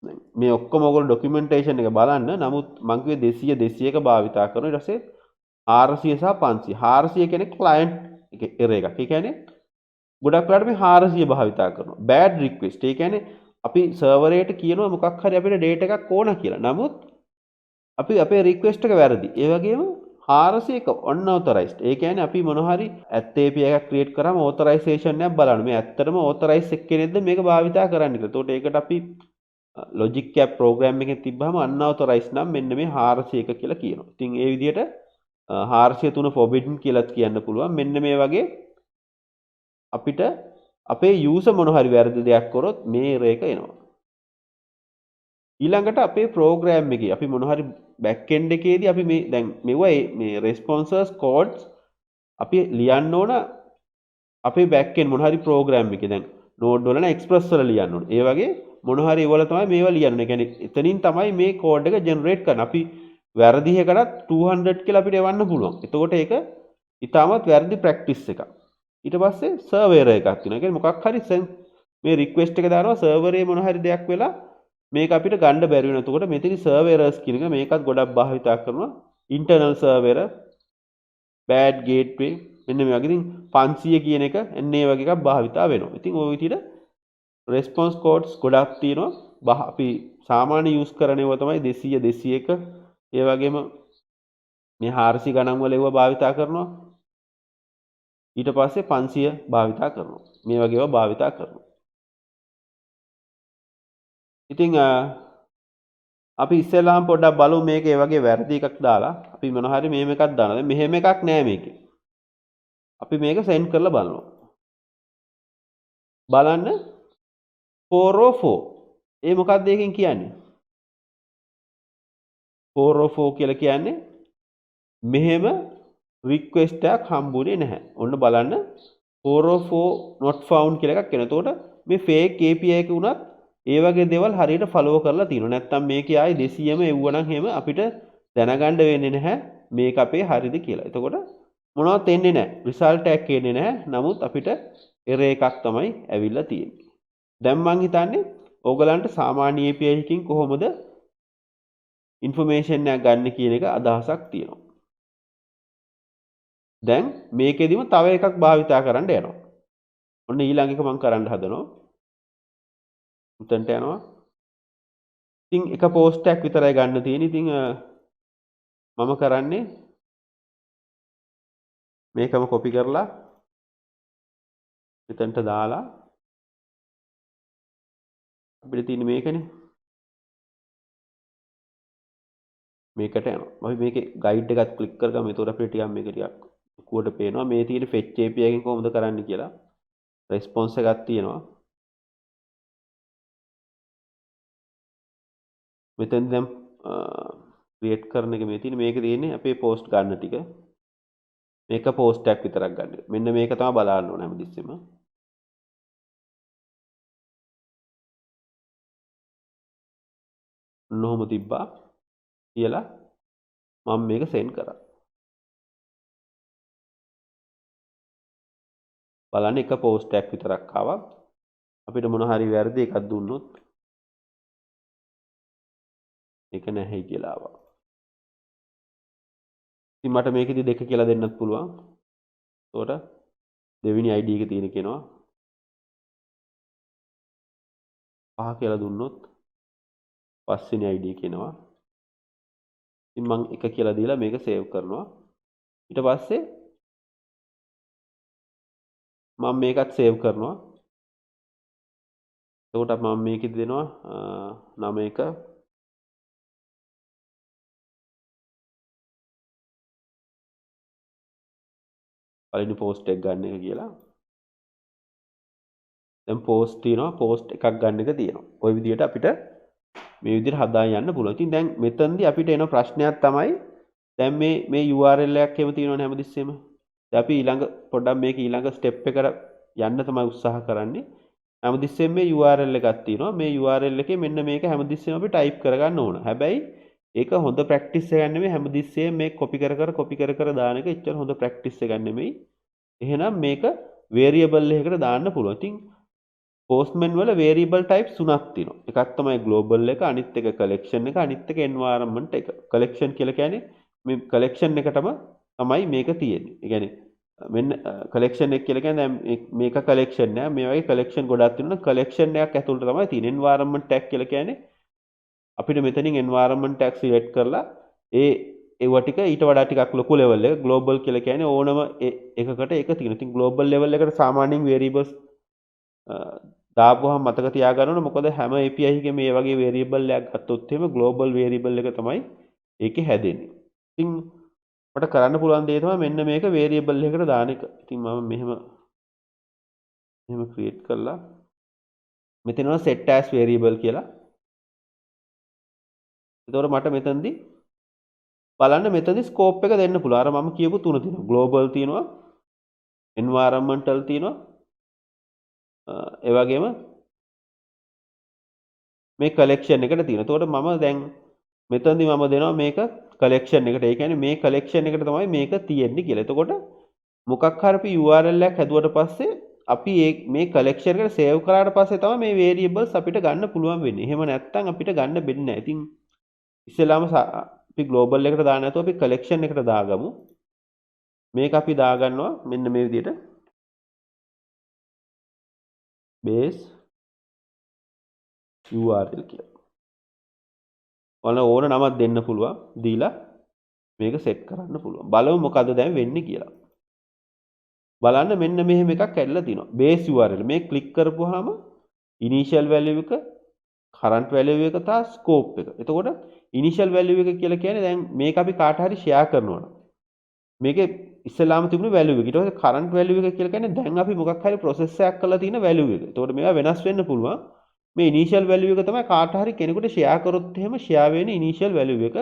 දැන් මේ ඔක්කොම ඔයගොල්ලෝ documentation එක බලන්න. නමුත් මම කිව්වේ 200 201 භාවිතා කරනවා. ඊට පස්සේ 400 සහ 500. 400 කියන්නේ client error එකක්. ඒ කියන්නේ ගොඩක් වෙලාවට මේ 400 භාවිතා කරනවා. bad request. ඒ කියන්නේ අපි සර්වර් එකට කියනවා මොකක් හරි අපිට data එකක් ඕන කියලා. නමුත් අපි අපේ request එක වැරදි. ඒ වගේම 401 unauthorized. ඒ කියන්නේ අපි මොන හරි API එකක් create කරාම authorization එකක් බලන්න. මේ ඇත්තටම authorized කෙනෙක්ද මේක භාවිතා කරන්න කියලා. එතකොට ඒකට අපි logic app program එකේ තිබ්බහම unauthorized නම් මෙන්න මේ 401 කියලා කියනවා. ඉතින් ඒ විදිහට 403 forbidden කියලාත් කියන්න පුළුවන්. මෙන්න මේ වගේ අපිට අපේ user මොන හරි වැරදි දෙයක් කරොත් මේ error එක එනවා. ඊළඟට අපේ program එකේ අපි මොන හරි back end එකේදී අපි මේ දැන් මෙවුවා මේ responses codes අපි ලියන්න ඕන අපේ back end මොන හරි program එකේ දැන් node වල නම් express වල ලියන්න ඕන. ඒ වගේ මොන හරි ඒවල තමයි මේවා ලියන්න ඕනේ. ඒ කියන්නේ එතනින් තමයි මේ code එක generate කරන්නේ. අපි වැරදි එකකට 200 කියලා අපිට එවන්න පුළුවන්. එතකොට ඒක ඊටමත් වැරදි practice එකක්. ඊට පස්සේ server එකක් තියෙනවා. ඒ කියන්නේ මොකක් හරි මේ request එක දානවා server එකේ මොන හරි දෙයක් වෙලා මේක අපිට ගන්න බැරි වෙනවා. එතකොට මෙතන server errors කියන එක මේකත් ගොඩක් භාවිතා කරනවා. internal server bad gateway මෙන්න මේ වගේ. ඉතින් 500 කියන එක එන්නේ වගේ එකක් භාවිතා වෙනවා. ඉතින් ওই විදිහට response codes ගොඩක් තියෙනවා. අපි සාමාන්‍ය use කරන ඒවා තමයි 200 201 ඒ වගේම මේ 400 ගණන් වල ඒවා භාවිතා කරනවා. ඊට පස්සේ 500 භාවිතා කරනවා. මේ වගේ ඒවා භාවිතා කරනවා. ඉතින් අපි ඉස්සෙල්ලාම පොඩ්ඩක් බලමු මේක ඒ වගේ වැරදි එකක් දාලා අපි මොන හරි මෙහෙම එකක් දානවා. දැන් මෙහෙම එකක් නෑ මේකේ. අපි මේක send කරලා බලනවා. බලන්න 404. ඒ මොකක්ද එකෙන් කියන්නේ? 404 කියලා කියන්නේ මෙහෙම රික්වෙස්ට් එකක් හම්බුනේ නැහැ. ඔන්න බලන්න 404 not found කියලා එකක් එනවා. එතකොට මේ fake API එක උනත් ඒ වගේ දේවල් හරියට follow කරලා තියෙනවා. නැත්තම් මේකේ ආයි 200ම එව්වනම් එහෙම අපිට දැනගන්න වෙන්නේ නැහැ මේක අපේ හරිද කියලා. එතකොට මොනවත් එන්නේ නැහැ. result එකක් එන්නේ නැහැ. නමුත් අපිට error එකක් තමයි ඇවිල්ලා තියෙන්නේ. දැන් මං හිතන්නේ ඕගලන්ට සාමාන්‍ය API එකකින් කොහොමද information එකක් ගන්න කියන එක අදහසක් තියෙනවා. දැන් මේකෙදිම තව එකක් භාවිතා කරන්න යනවා. ඔන්න ඊළඟ එක මම කරන්න හදනවා. උතන්ට යනවා. ඉතින් එක පෝස්ට් එකක් විතරයි ගන්න තියෙන්නේ. ඉතින් මම කරන්නේ මේකම කොපි කරලා මෙතනට දාලා අපිට තියෙන්නේ මේකනේ. මේකට යනවා. අපි මේකේ ගයිඩ් එකත් ක්ලික් කරගමු. ඒතකොට අපිට ටිකක් මේක ටිකක් කුවට පේනවා. මේ තියෙන fetch API එකෙන් කොහොමද කරන්නේ කියලා. response එකක් තියෙනවා. මෙතෙන් දැන් create කරන එක මේ තියෙන්නේ. මේකේ තියෙන්නේ අපේ post ගන්න ටික. මේක post එකක් විතරක් ගන්න. මෙන්න මේක තමයි බලන්න ඕනේ හැමතිස්සෙම. නොහොම තිබ්බා කියලා මම මේක send කරා. බලන්න එක post එකක් විතරක් ආවා. අපිට මොන හරි වැරදි එකක් දුන්නොත් ඒක නැහැ කියලා ආවා. ඉතින් මට මේකෙදි දෙක කියලා දෙන්නත් පුළුවන්. ඒකට දෙවෙනි ID එක තියෙන කෙනා පහ කියලා දුන්නොත් පස්වෙනි ID කෙනවා. ඉතින් මම එක කියලා දීලා මේක සේව් කරනවා. ඊට පස්සේ මම මේකත් සේව් කරනවා. එතකොට මම මේකෙදි දෙනවා 9 පළවෙනි post එක ගන්න එක කියලා. දැන් post තියෙනවා post එකක් ගන්න එක තියෙනවා. ওই විදිහට අපිට මේ විදිහට හදාගෙන යන්න පුළුවන්. ඉතින් දැන් මෙතනදී අපිට එන ප්‍රශ්නයක් තමයි දැන් මේ URL එකක් එහෙම තියෙනවනේ හැමතිස්සෙම. දැන් අපි ඊළඟ පොඩ්ඩක් මේක ඊළඟ ස්ටෙප් එකට යන්න තමයි උත්සාහ කරන්නේ. හැමතිස්සෙම මේ URL එකක් තියෙනවා. මේ URL එකේ මෙන්න මේක හැමතිස්සෙම අපි ටයිප් කරගන්න ඕන. හැබැයි ඒක හොඳ ප්‍රැක්ටිස් එකක් නෙමෙයි. හැමතිස්සෙම මේ කොපි කර දාන එක එච්චර හොඳ ප්‍රැක්ටිස් එකක් නෙමෙයි. එහෙනම් මේක variable එකකට දාන්න පුළුවන්. ඉතින් Postman වල variable types තුනක් තියෙනවා. එකක් තමයි global එක, අනිත් එක collection එක, අනිත් එක environment එක. collection කියලා කියන්නේ මේ collection එකටම තමයි මේක තියෙන්නේ. ඒ කියන්නේ මෙන්න collection එක කියලා කියන්නේ දැන් මේක collection නෑ. මේ වගේ collection ගොඩක් තියෙනවා. collection එකක් ඇතුළට තමයි තියෙන්නේ. environment tag කියලා කියන්නේ අපිට මෙතනින් environment tag select කරලා ඒව ටික ඊට වඩා ටිකක් ලොකු level එක global කියලා කියන්නේ ඕනම එකකට ඒක තියෙනවා. ඉතින් global level එකට සාමාන්‍යයෙන් variables දාපුවහම මතක තියාගන්න ඕනේ. මොකද හැම API එකකම මේ වගේ variable එකක් ගත්තොත් එහෙම global variable එක තමයි ඒකේ හැදෙන්නේ. ඉතින් මට කරන්න පුළුවන් දේ තමයි මෙන්න මේක variable එකකට දාන එක. ඉතින් මම මෙහෙම create කරලා මෙතන set as variable කියලා. එතකොට මට මෙතනදී බලන්න මෙතනදී scope එක දෙන්න පුළුවන්. අර මම කියපු තුන තියෙනවා. global තියෙනවා, environmental තියෙනවා. ඒ වගේම මේ collection එකට තියෙනවා. එතකොට මම දැන් මෙතනදී මම දෙනවා මේක collection එකට. ඒ කියන්නේ මේ collection එකට තමයි මේක තියෙන්නේ කියලා. එතකොට මොකක් හරි අපි URL එකක් හැදුවට පස්සේ අපි මේ collection එකට save කරාට පස්සේ තමයි මේ variables අපිට ගන්න පුළුවන් වෙන්නේ. එහෙම නැත්නම් අපිට ගන්න බෙන්නේ නැහැ. ඉතින් ඉස්සෙල්ලාම අපි global එකට දාන්න නැතුව අපි collection එකට දාගමු. මේක අපි දාගන්නවා මෙන්න මේ විදිහට base URL කියලා. ඕන නමක් දෙන්න පුළුවන්. දීලා මේක set කරන්න පුළුවන්. බලමු මොකද දැන් වෙන්නේ කියලා. බලන්න මෙන්න මෙහෙම එකක් ඇදලා තිනවා. base URL මේ ක්ලික් කරපුවාම initial value එක, current value එක තා scope එක. එතකොට initial value එක කියලා කියන්නේ දැන් මේක අපි කාට හරි share කරනවා නම් මේකේ ඉස්සෙල්ලාම තිබුණේ value එක. ඊට පස්සේ current value එක කියලා කියන්නේ දැන් අපි මොකක් හරි process එකක් කරලා තියෙන value එක. එතකොට මේවා වෙනස් වෙන්න පුළුවන්. මේ initial value එක තමයි කාට හරි කෙනෙකුට share කරොත් එහෙම share වෙන initial value එක.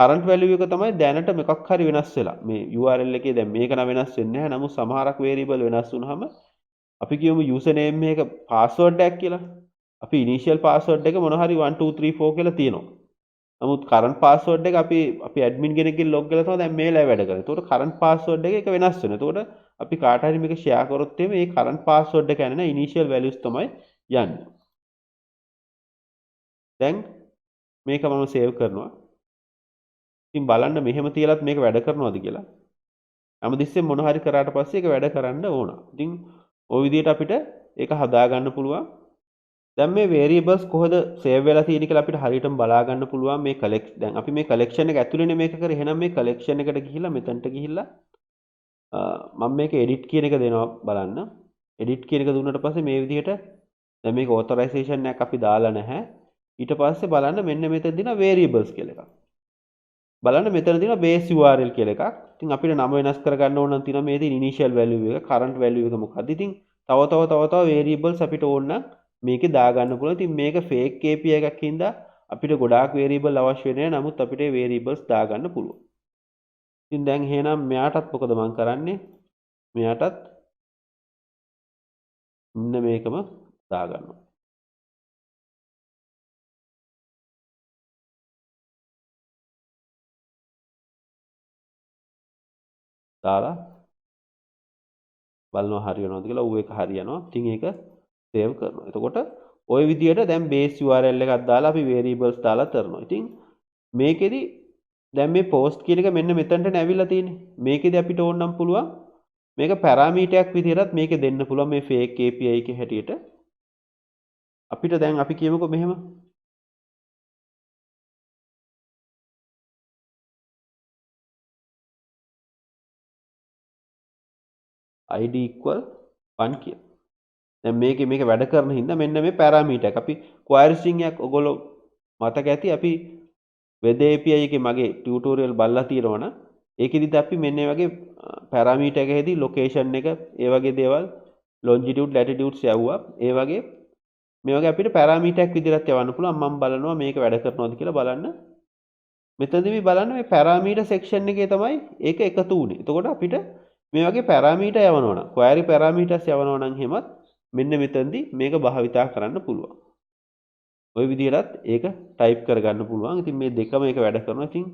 කරන්ට් වැලියු එක තමයි දැනට මොකක් හරි වෙනස් වෙලා. මේ URL එකේ දැන් මේක නම් වෙනස් වෙන්නේ නැහැ. නමුත් සමහරක් වේරියබල් වෙනස් වුනහම අපි කියමු යූසර් නේම් එක පාස්වර්ඩ් එකක් කියලා. අපි ඉනිෂියල් පාස්වර්ඩ් එක මොන හරි 1 2 3 4 කියලා තියෙනවා. නමුත් කරන්ට් පාස්වර්ඩ් එක අපි ඇඩ්මින් කෙනෙක්ගෙන් ලොග් කරලා තමයි දැන් මේලා වැඩ කරන්නේ. ඒතකොට කරන්ට් පාස්වර්ඩ් එක වෙනස් වෙනවා. ඒතකොට අපි කාට හරි මේක ෂෙයා කරොත් එimhe මේ කරන්ට් පාස්වර්ඩ් එක යන්නේ නැහැ ඉනිෂියල් වැලියුස් තමයි යන්නේ. දැන් මේක මම සේව් කරනවා. ඉතින් බලන්න මෙහෙම තියලත් මේක වැඩ කරනවද කියලා. හැමතිස්සෙම මොන හරි කරාට පස්සේ ඒක වැඩ කරන්න ඕන. ඉතින් ওই විදිහට අපිට ඒක හදා ගන්න පුළුවන්. දැන් මේ variables කොහොද save වෙලා තියෙන්නේ කියලා අපිට හරියටම බලා ගන්න පුළුවන් මේ දැන් අපි මේ collection එක ඇතුළේනේ මේක කරේ. එහෙනම් මේ collection එකට ගිහිල්ලා මෙතනට ගිහිල්ලා මම මේක edit කියන එක දෙනවා බලන්න. edit කියන එක දුන්නට පස්සේ මේ විදිහට දැන් මේක authorization එකක් අපි දාලා නැහැ. ඊට පස්සේ බලන්න මෙන්න මෙතන දින variables කියලා එකක්. බලන්න මෙතන තියෙන base URL කියලා එකක්. ඉතින් අපිට නම වෙනස් කරගන්න ඕන නම් තියෙනවා මේ තියෙන initial value එක, current value එක මොකක්ද? ඉතින් තව variables අපිට ඕන නම් මේකේ දාගන්න පුළුවන්. ඉතින් මේක fake API එකක් හින්දා අපිට ගොඩාක් variable අවශ්‍ය වෙන්නේ නැහැ. නමුත් අපිට variables දාගන්න පුළුවන්. ඉතින් දැන් එහෙනම් මෙයාටත් මොකද මම කරන්නේ? මෙයාටත් මෙන්න මේකම දාගන්නවා. දාලා බලනවා හරියනවද කියලා. ඌ එක හරියනවා. ඉතින් ඒක save කරනවා. එතකොට ওই විදිහට දැන් base URL එකක් දාලා අපි variables දාලා කරනවා. ඉතින් මේකෙදි දැන් මේ post කියන එක මෙන්න මෙතනට ඇවිල්ලා තියෙන්නේ. මේකෙදි අපිට ඕන නම් පුළුවන් මේක පැරාමීටරයක් විදිහටත් මේකේ දෙන්න පුළුවන් මේ fake API එකේ හැටියට. අපිට දැන් අපි කියමුකෝ මෙහෙම id equal 1 කියලා. දැන් මේක වැඩ කරන හින්දා මෙන්න මේ පැරාමීටර් එක අපි query string එකක් ඔයගොල්ලෝ මතක ඇති අපි web API එකේ මගේ ටියුටෝරියල් බලලා තියෙනවනම් ඒකෙදිත් අපි මෙන්න මේ වගේ පැරාමීටර් එකකදී ලොකේෂන් එක ඒ වගේ දේවල් longitude latitude යවුවා ඒ වගේ මේ වගේ අපිට පැරාමීටරයක් විදිහට යවන්න පුළුවන් මම බලනවා මේක වැඩ කරනවද කියලා බලන්න මෙතනදී මේ බලන්න මේ පැරාමීටර් සෙක්ෂන් එකේ තමයි ඒක එකතු වුනේ. එතකොට අපිට මේ වගේ පැරාමීටර් යවනවා නම් query parameters යවනවා නම් එහෙමත් මෙන්න මෙතනදී මේක භාවිතා කරන්න පුළුවන්. ওই විදිහටත් ඒක ටයිප් කරගන්න පුළුවන්. ඉතින් මේ දෙකම එක වැඩ කරනවා. ඉතින්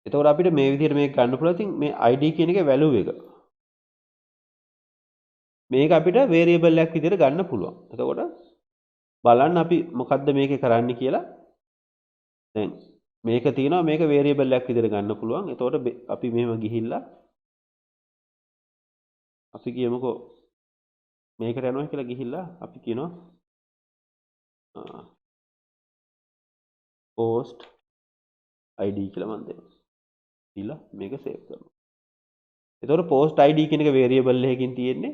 එතකොට අපිට මේ විදිහට මේක ගන්න පුළුවන්. ඉතින් මේ id කියන එකේ value එක මේක අපිට variable එකක් විදිහට ගන්න පුළුවන්. එතකොට බලන්න අපි මොකද්ද මේකේ කරන්න කියලා. දැන් මේක තියෙනවා මේක variable එකක් විදිහට ගන්න පුළුවන්. එතකොට අපි මෙහෙම ගිහිල්ලා අපි කියමුකෝ මේකට යනවා කියලා ගිහිල්ලා අපි කියනවා post id කියලා මම දෙනවා. දීලා මේක save කරනවා. එතකොට post id කියන එක variable එකකින් තියෙන්නේ.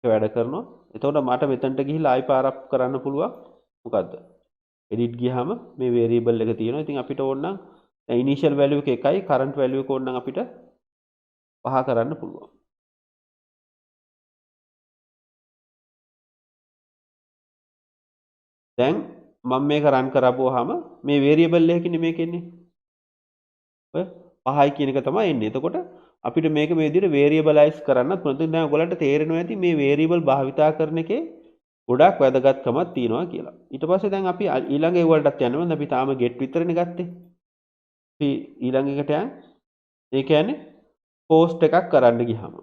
ඒක වැඩ කරනවා. එතකොට මට මෙතනට ගිහිල්ලා ආයි පාරක් කරන්න පුළුවන්. මොකද්ද? edit ගියාම මේ variable එක තියෙනවා. ඉතින් අපිට ඕන නම් initial value එක එකයි current value එක ඕන නම් අපිට පහ කරන්න පුළුවන්. දැන් මම මේක run කරපුවාම මේ variable එකකින් මේක එන්නේ. ඔය 5යි කියන එක තමයි එන්නේ. එතකොට අපිට මේක මේ විදිහට variabilize කරන්නත් පුළුවන්. දැන් ඔයගලන්ට තේරෙනවා ඇති මේ variable භාවිතා කරන එකේ ගොඩක් වැදගත්කමක් තියෙනවා කියලා. ඊට පස්සේ දැන් අපි ඊළඟ ඒවලටත් යනවා. අපි තාම get විතරනේ ගත්තේ. අපි ඊළඟ එකට යන්. ඒ කියන්නේ post එකක් කරන්න ගියාම.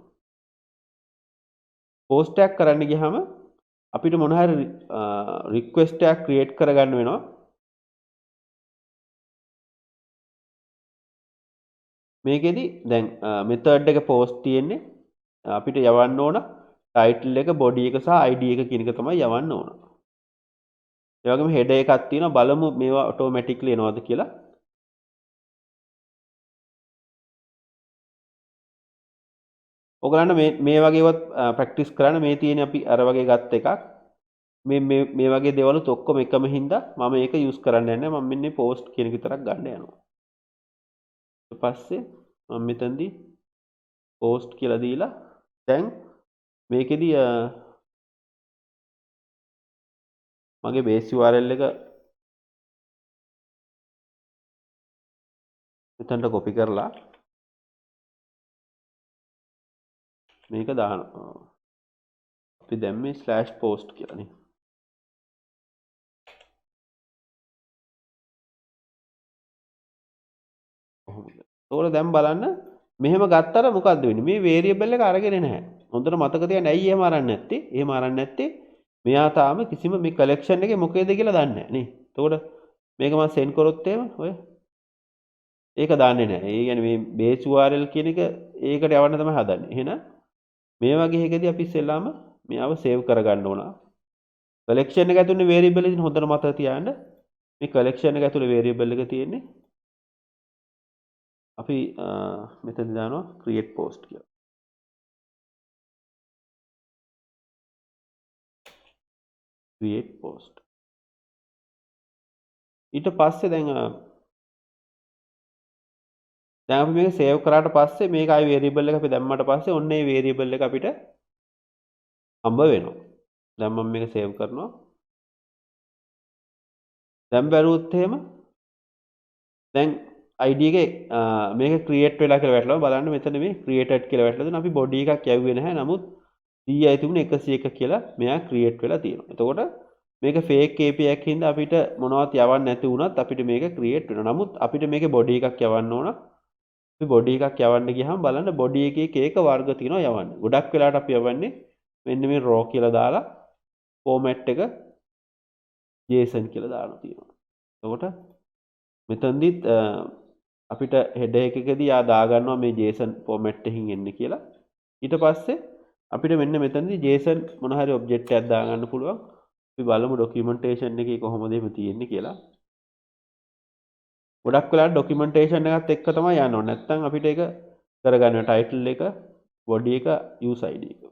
post එකක් කරන්න ගියාම අපිට මොන හරි request එකක් create කරගන්න වෙනවා. මේකෙදි දැන් method එක post තියෙන්නේ අපිට යවන්න ඕන title එක body එක සහ id එක කියන එක තමයි යවන්න ඕන. ඒ වගේම header එකක් තියෙනවා බලමු මේවා automatically එනවද කියලා. ඔයගලන්ට මේ වගේවත් ප්‍රැක්ටිස් කරන්න මේ තියෙන අපි අර වගේ ගත්ත එකක්. මේ වගේ දේවලුත් ඔක්කොම එකම හින්දා මම ඒක යූස් කරන්න යන්නේ මම මෙන්න post කියන එක විතරක් ගන්න යනවා. ඊට පස්සේ මම මෙතනදී post කියලා දීලා දැන් මේකෙදි මගේ base URL එක මෙතනට කොපි කරලා මේක දානවා. අපි දැම්මේ /post කියලානේ. ඒකෝල දැන් බලන්න මෙහෙම ගත්තට මොකද්ද වෙන්නේ? මේ වේරියබල් එක අරගෙන නැහැ. හොඳට මතක තියාගන්න. ඇයි එහෙම අරන් නැත්තේ? එහෙම අරන් නැත්තේ මෙයා තාම කිසිම මේ කලෙක්ෂන් එකේ මොකේද කියලා දන්නේ නැහැ නේ. එතකොට මේක මම සෙන්ඩ් කරොත් එහෙම ඔය ඒක දාන්නේ නැහැ. ඒ කියන්නේ මේ base URL කියන එක ඒකට යවන්න තමයි හදන්නේ. එහෙනම් මේ වගේ එකදී අපි ඉස්සෙල්ලාම මෙයාව සේව් කරගන්න ඕන. කලෙක්ෂන් එක ඇතුලේ වේරියබල් ඉතින් හොඳට මතක තියාගන්න. මේ කලෙක්ෂන් එක ඇතුලේ වේරියබල් එක තියෙන්නේ අපි මෙතන දානවා create post කියලා. create post. ඊට පස්සේ දැන් අපි මේක සේව් කරාට පස්සේ මේක ආයි වේරියබල් එක අපි දැම්මට පස්සේ ඔන්න ඒ වේරියබල් එක අපිට හම්බ වෙනවා. දැන් මම මේක සේව් කරනවා. දැන් බැලුවොත් එහෙම දැන් ID එකේ මේක ක්‍රියේට් වෙලා කියලා වැටලා බලන්න මෙතන මේ ක්‍රියේටඩ් කියලා වැටලා දෙනවා. අපි බොඩි එකක් යවුවේ නැහැ. නමුත් CI තිබුණේ 101 කියලා මෙයා ක්‍රියේට් වෙලා තියෙනවා. එතකොට මේක ෆේක් API එකක් හින්දා අපිට මොනවත් යවන්න නැති වුණත් අපිට මේක ක්‍රියේට් වෙනවා. නමුත් අපිට මේකේ බොඩි එකක් යවන්න ඕන. අපි බොඩි එකක් යවන්න ගියාම බලන්න බොඩි එකේ එක වර්ග තියෙනවා යවන්න. ගොඩක් වෙලාවට අපි යවන්නේ මෙන්න මේ raw කියලා දාලා format එක JSON කියලා දාලා තියෙනවා. එතකොට මෙතනදිත් අපිට header එකකදී ආ දාගන්නවා මේ JSON format එකකින් එන්නේ කියලා. ඊට පස්සේ අපිට මෙන්න මෙතනදී JSON මොන හරි object එකක් දාගන්න පුළුවන්. අපි බලමු documentation එකේ කොහොමද එහෙම තියෙන්නේ කියලා. ගොඩක් වෙලාවට documentation එකත් එක්ක තමයි යන්න ඕනේ. නැත්නම් අපිට ඒක කරගන්න title එක, body එක, use ID එක.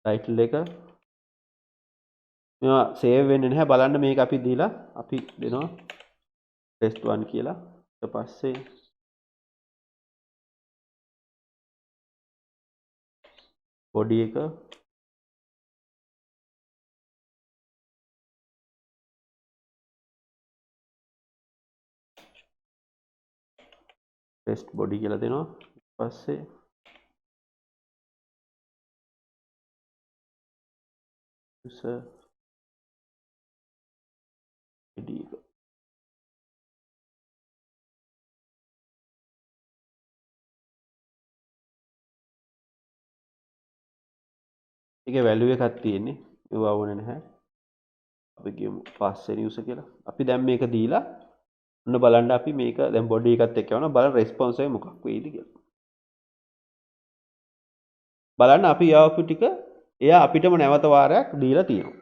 title එක මේවා සේව් වෙන්නේ නැහැ. බලන්න මේක අපි දීලා අපි දෙනවා test1 කියලා. ඊට පස්සේ body එක test body කියලා දෙනවා. ඊට පස්සේ user ID එක. ඒකේ value එකක් තියෙන්නේ. ඒව අවුනේ නැහැ. අපි කියමු පස්සේ user කියලා. අපි දැන් මේක දීලා ඔන්න බලන්න අපි මේක දැන් body එකත් එක්ක යනවා. බලන්න response එක මොකක් වෙයිද කියලා. බලන්න අපි යවපු ටික එයා අපිටම නැවත වාරයක් දීලා තියෙනවා.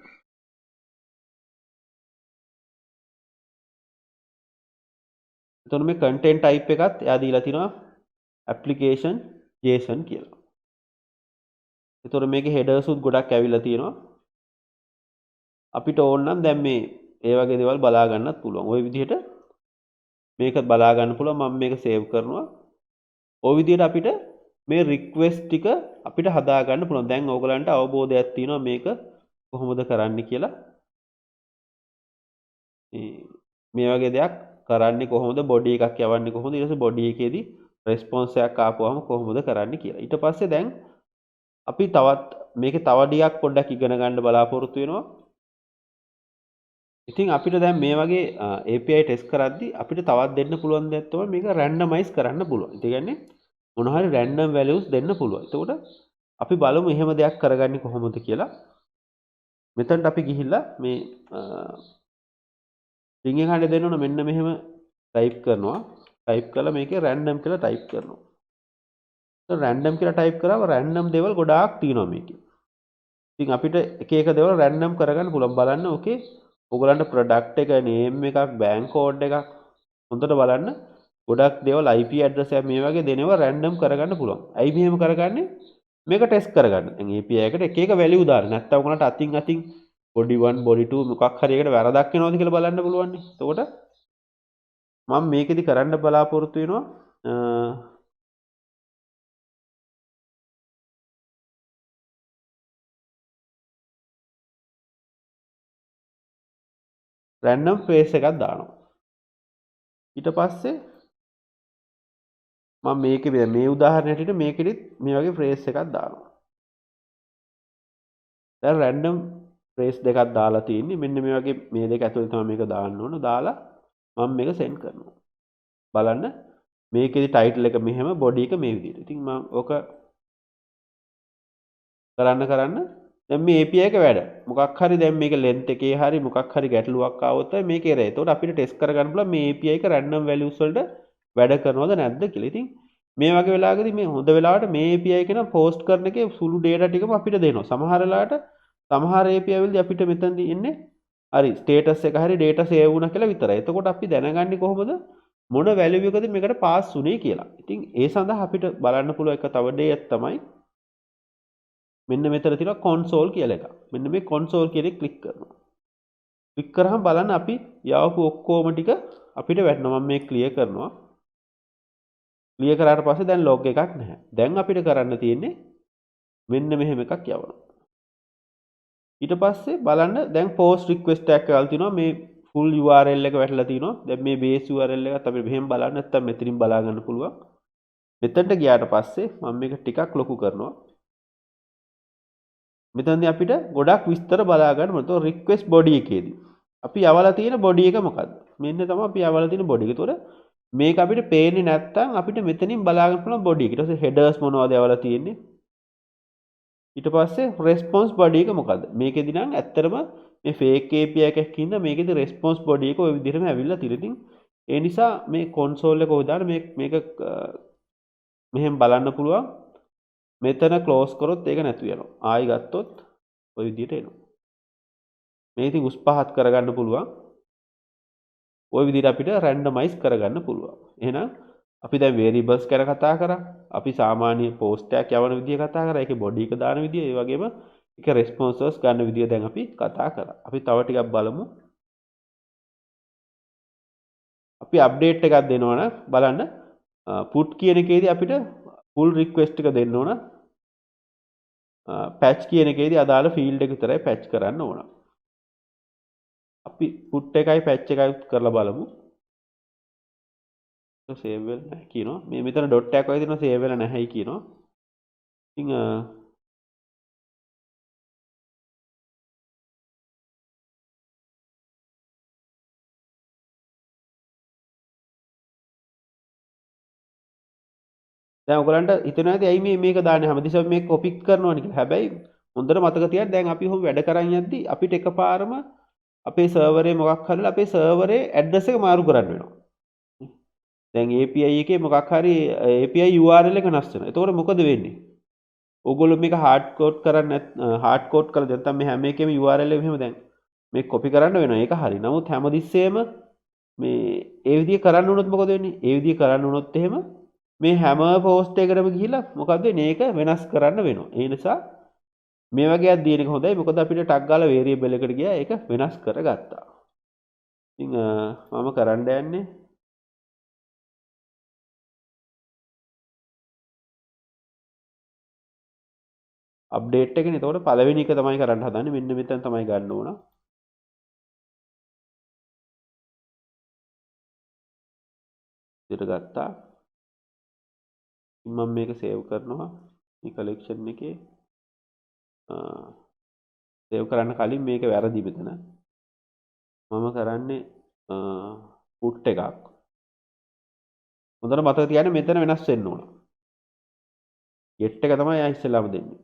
එතකොට මේ content type එකත් එයා දීලා තිනවා application JSON කියලා. එතකොට මේකේ headers උත් ගොඩක් ඇවිල්ලා තියෙනවා. අපිට ඕන නම් දැන් මේ ඒ වගේ දේවල් බලා ගන්නත් පුළුවන්. ওই විදිහට මේක බලා ගන්න පුළුවන්. මම මේක සේව් කරනවා. ওই විදිහට අපිට මේ රික්වෙස්ට් ටික අපිට හදා ගන්න පුළුවන්. දැන් ඕගලන්ට අවබෝධයක් තියෙනවා මේක කොහොමද කරන්න කියලා. මේ වගේ දෙයක් කරන්නේ කොහොමද, බොඩි එකක් යවන්නේ කොහොමද, ඊට පස්සේ බොඩි එකේදී රෙස්පොන්ස් එකක් ආපුවම කොහොමද කරන්න කියලා. ඊට පස්සේ දැන් අපි තවත් මේකේ තව ටිකක් පොඩ්ඩක් ඉගෙන ගන්න බලාපොරොත්තු වෙනවා. ඉතින් අපිට දැන් මේ වගේ API ටෙස්ට් කරද්දී අපිට තවත් දෙන්න පුළුවන් දෙයක් තමයි මේක රැන්ඩමයිස් කරන්න පුළුවන්. ඒ කියන්නේ මොන හරි රැන්ඩම් වැලියුස් දෙන්න පුළුවන්. එතකොට අපි බලමු එහෙම දෙයක් කරගන්නේ කොහොමද කියලා. මෙතනට අපි ගිහිල්ලා මේ රින් එක හරිය දෙන්න ඕන මෙන්න මෙහෙම ටයිප් කරනවා. ටයිප් කළා මේකේ රැන්ඩම් කියලා ටයිප් කරනවා. તો රැන්ඩම් කියලා ටයිප් කරාම රැන්ඩම් දේවල් ගොඩාක් තියෙනවා මේකේ. ඉතින් අපිට එක එක දේවල් රැන්ඩම් කරගන්න පුළුවන්. බලන්න ඕකේ ඔයගලන්ට ප්‍රොඩක්ට් එක, නේම් එකක්, බෑන්ක් කෝඩ් එකක් හොඳට බලන්න. ගොඩක් දේවල් IP ඇඩ්‍රස් එක මේ වගේ දෙනවා රැන්ඩම් කරගන්න පුළුවන්. ඇයි මෙහෙම කරගන්නේ? මේක ටෙස්ට් කරගන්න. දැන් API එකට එක එක වැලියු දාන්න. නැත්නම් ඔයගලන්ට අතින් body 1 body 2 මොකක් හරි එකට වැරදක් වෙනවද කියලා බලන්න පුළුවන් නේ. එතකොට මම මේකෙදි කරන්න බලාපොරොත්තු වෙනවා රැන්ඩම් ෆ්‍රේස් එකක් දානවා. ඊට පස්සේ මම මේකේ මේ උදාහරණයට හිටියට මේකෙදිත් මේ වගේ ෆ්‍රේස් එකක් දානවා. දැන් රැන්ඩම් ෆ්‍රේස් දෙකක් දාලා තියෙන්නේ. මෙන්න මේ වගේ මේ දෙක ඇතුලේ තමයි මේක දාන්න ඕන. දාලා මම මේක සෙන්ඩ් කරනවා. බලන්න මේකෙදි ටයිටල් එක මෙහෙම බොඩි එක මේ විදිහට. ඉතින් මම ඕක කරන්න දැන් මේ API එක වැඩ. මොකක් හරි දැන් මේක length එකේ හරි මොකක් හරි ගැටලුවක් ආවොත් මේක එරේ. එතකොට අපිට ටෙස්ට් කරගන්න පුළුවන් මේ API එක random values වලට වැඩ කරනවද නැද්ද කියලා. ඉතින් මේ වගේ වෙලාවකදී මේ හොඳ වෙලාවට මේ API එක නම් post කරන එකේ සුළු data ටිකම අපිට දෙනවා. සමහර වෙලාවට සමහර API වලදී අපිට මෙතනදී ඉන්නේ හරි status එක හරි data save වුණා කියලා විතරයි. එතකොට අපි දැනගන්නේ කොහොමද මොන value එකද මේකට pass වුනේ කියලා. ඉතින් ඒ සඳහා අපිට බලන්න පුළුවන් එක තව දෙයක් තමයි මෙන්න මෙතන තියෙනවා console කියලා එකක්. මෙන්න මේ console කියන එක ක්ලික් කරනවා. ක්ලික් කරාම බලන්න අපි යවපු ඔක්කොම ටික අපිට වැටෙනවා. මම මේ ක්ලියර් කරනවා. ක්ලියර් කරාට පස්සේ දැන් log එකක් නැහැ. දැන් අපිට කරන්න තියෙන්නේ මෙන්න මෙහෙම එකක් යවනවා. ඊට පස්සේ බලන්න දැන් post request එකක් කරලා තිනවා මේ full URL එක වැටලා තිනවා. දැන් මේ base URL එකත් අපිට මෙහෙම බලන්න නැත්නම් මෙතනින් බලා ගන්න පුළුවන්. මෙතනට ගියාට පස්සේ මම මේක ටිකක් ලොකු කරනවා. මෙතනදී අපිට ගොඩක් විස්තර බලා ගන්න ඕන. ඒතකොට request body එකේදී අපි යවලා තියෙන body එක මොකද්ද? මෙන්න තමයි අපි යවලා තියෙන body එක. ඒතකොට මේක අපිට පේන්නේ නැත්නම් අපිට මෙතනින් බලා ගන්න පුළුවන් body එක. ඊට පස්සේ headers මොනවද යවලා තියෙන්නේ? ඊට පස්සේ response body එක මොකද්ද? මේකෙදි නම් ඇත්තටම මේ fake API එකක් ඉන්න මේකෙදි response body එක ওই විදිහටම ඇවිල්ලා තියෙනවා. ඉතින් ඒ නිසා මේ console එක ඔය දාන්න මේක මෙහෙම බලන්න පුළුවන්. මෙතන ක්ලෝස් කරොත් ඒක නැතු වෙනවා. ආයි ගත්තොත් ওই විදිහට එනවා. මේ ඉතින් උස් පහත් කරගන්න පුළුවන්. ওই විදිහට අපිට රැන්ඩමයිස් කරගන්න පුළුවන්. එහෙනම් අපි දැන් variables ගැන කතා කරා. අපි සාමාන්‍ය post එකක් යවන විදිය කතා කරා. ඒකේ body එක දාන විදිය, ඒ වගේම ඒක responses ගන්න විදිය දැන් අපි කතා කරා. අපි තව ටිකක් බලමු. අපි update එකක් දෙනවනම් බලන්න put කියන එකේදී අපිට full request එක දෙන්න ඕන. patch කියන එකේදී අදාළ field එක විතරයි patch කරන්න ඕන. අපි put එකයි patch එකයි කරලා බලමු. save වෙලා නැහැ කියනවා. මේ මෙතන dot එකක් වගේ තියෙනවා save වෙලා නැහැයි කියනවා. ඉතින් දැන් ඔයගලන්ට හිතෙනවා ඇති ඇයි මේක දාන්නේ හැමදෙස්සම මේක කොපි කරනවනේ කියලා. හැබැයි හොඳට මතක තියාගන්න දැන් අපි කොහොම වැඩ කරන් යද්දි අපිට එකපාරම අපේ සර්වරේ මොකක් හරිලා අපේ සර්වරේ ඇඩ්‍රස් එක මාරු කරන්න වෙනවා. දැන් API එකේ මොකක් හරි API URL එක වෙනස් වෙනවා. එතකොට මොකද වෙන්නේ? ඕගොල්ලෝ මේක hard code කරන්නේ hard code කරලා නැත්නම් මේ හැම එකේම URL එක මෙහෙම දැන් මේක copy කරන්න වෙනවා. ඒක හරි. නමුත් හැමතිස්සෙම මේ ඒ විදිහ කරන්න වුණොත් මොකද වෙන්නේ? ඒ විදිහ කරන්න වුණොත් එහෙම මේ හැම පෝස්ට් එකකටම ගිහිල්ලා මොකද වෙන්නේ? ඒක වෙනස් කරන්න වෙනවා. ඒ නිසා මේ වගේ අය දින එක හොඳයි. මොකද අපිට ටග් ගාලා variable එකට ගියා ඒක වෙනස් කරගත්තා. ඉතින් මම කරන්න යන්නේ අප්ඩේට් එකනේ. එතකොට පළවෙනි එක තමයි කරන්න හදන්නේ. මෙන්න මෙතන තමයි ගන්න ඕන. ඉතින් ගත්තා. මම මේක සේව් කරනවා. මේ කලෙක්ෂන් එකේ සේව් කරන්න කලින් මේක වැරදි මෙතන. මම කරන්නේ පුට් එකක්. හොඳට මතක තියාගන්න මෙතන වෙනස් වෙන්න ඕන. get එක තමයි ආ ඉස්සෙල්ලාම දෙන්නේ.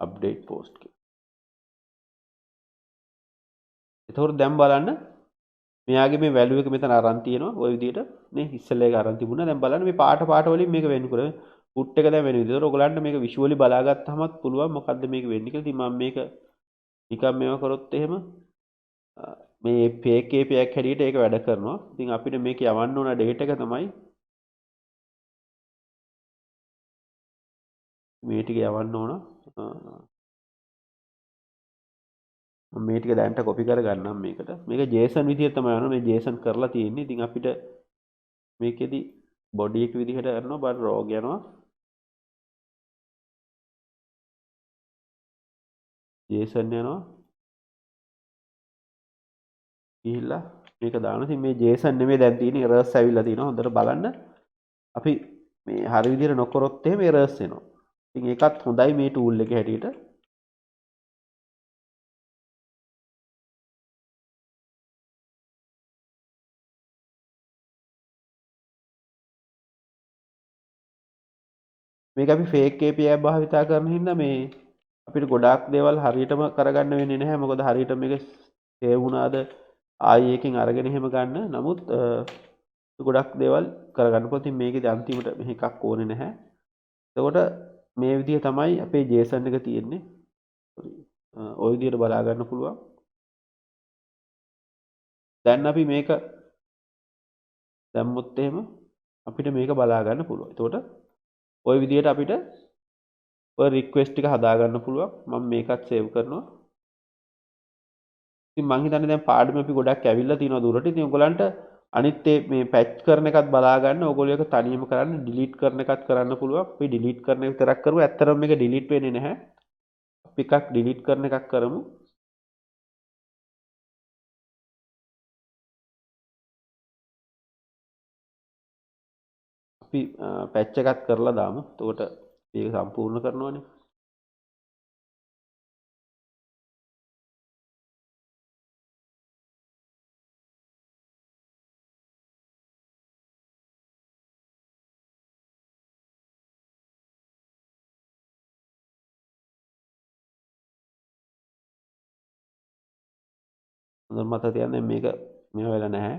update post එක. එතකොට දැන් බලන්න මෙයාගේ මේ value එක මෙතන අරන් තියෙනවා ওই විදිහට නේ ඉස්සෙල්ලා ඒක අරන් තිබුණා. දැන් බලන්න මේ පාට වලින් මේක වෙන්න කරේ. පුට් එක දැන් වෙන විදිහට. ඔයගොල්ලන්ට මේක visually බලා ගත්තහමත් පුළුවන් මොකද්ද මේක වෙන්නේ කියලා. ඉතින් මම මේක නිකන් මේව කරොත් එහෙම මේ fake API එකක් හැටියට ඒක වැඩ කරනවා. ඉතින් අපිට මේක යවන්න ඕන data එක තමයි මේ ටික යවන්න ඕන. මම මේ ටික දැනට කොපි කරගන්නම් මේකට. මේක JSON විදිහට තමයි යනවා. මේ JSON කරලා තියෙන්නේ. ඉතින් අපිට මේකෙදි බොඩි එක විදිහට කරනවා බට රෝග් යනවා. JSON යනවා. ගිහිල්ලා මේක දානවා. ඉතින් මේ JSON නෙමෙයි දැන් තියෙන්නේ errors ඇවිල්ලා තියෙනවා. හොඳට බලන්න. අපි මේ හරි විදිහට නොකරොත් එහෙම errors එනවා. ඉතින් ඒකත් හොඳයි මේ tool එකේ හැටියට. මේක අපි fake API භාවිතා කරන හින්දා මේ අපිට ගොඩාක් දේවල් හරියටම කරගන්න වෙන්නේ නැහැ. මොකද හරියට මේක සේව් වුණාද ආයි එකකින් අරගෙන එහෙම ගන්න. නමුත් ගොඩක් දේවල් කරගන්න පුළුවන්. ඉතින් මේකේදී අන්තිමට මෙහෙ එකක් ඕනේ නැහැ. එතකොට මේ විදිහ තමයි අපේ JSON එක තියෙන්නේ. ওই විදිහට බලා ගන්න පුළුවන්. දැන් අපි මේක දැම්මොත් එහෙම අපිට මේක බලා ගන්න පුළුවන්. එතකොට ওই විදිහට අපිට ඔය රික්වෙස්ට් ටික හදා ගන්න පුළුවන්. මම මේකත් සේව් කරනවා. ඉතින් මං හිතන්නේ දැන් පාඩම අපි ගොඩක් ඇවිල්ලා තියෙනවා දුරට. ඉතින් ඔයගලන්ට අනිත් මේ පැච් කරන එකත් බලා ගන්න. ඕගොල්ලෝ ඒක තනියම කරන්න, ඩිලීට් කරන එකත් කරන්න පුළුවන්. අපි ඩිලීට් කරන එක විතරක් කරමු. ඇත්තටම මේක ඩිලීට් වෙන්නේ නැහැ. අපි එකක් ඩිලීට් කරන එකක් කරමු. අපි පැච් එකත් කරලා දාමු. එතකොට මේක සම්පූර්ණ කරනවානේ. හොඳට මතක තියාගන්න මේක මේව වෙලා නැහැ.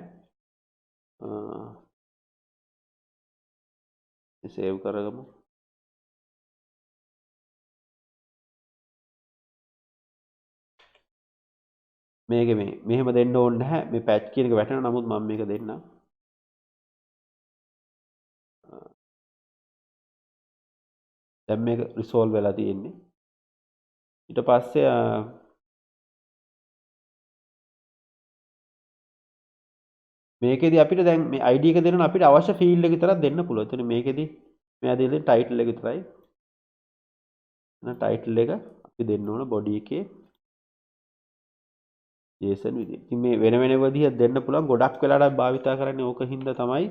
සේව් කරගමු. මේක මේ මෙහෙම දෙන්න ඕනේ නැහැ. මේ පැච් කියන එක වැටෙනවා. නමුත් මම මේක දෙන්නම්. දැන් මේක රිසෝල්ව් වෙලා තියෙන්නේ. ඊට පස්සේ මේකෙදි අපිට දැන් මේ ID එක දෙන්න අපිට අවශ්‍ය ෆීල්ඩ් එක විතරක් දෙන්න පුළුවන්. එතන මේකෙදි මෙයා දෙන්නේ ටයිටල් එක විතරයි. එහෙනම් ටයිටල් එක අපි දෙන්න ඕන බොඩි එකේ JSON විදියට. ඉතින් මේ වෙන වෙන විදිහට දෙන්න පුළුවන්. ගොඩක් වෙලාවට භාවිතා කරන්නේ ඕක හින්දා තමයි.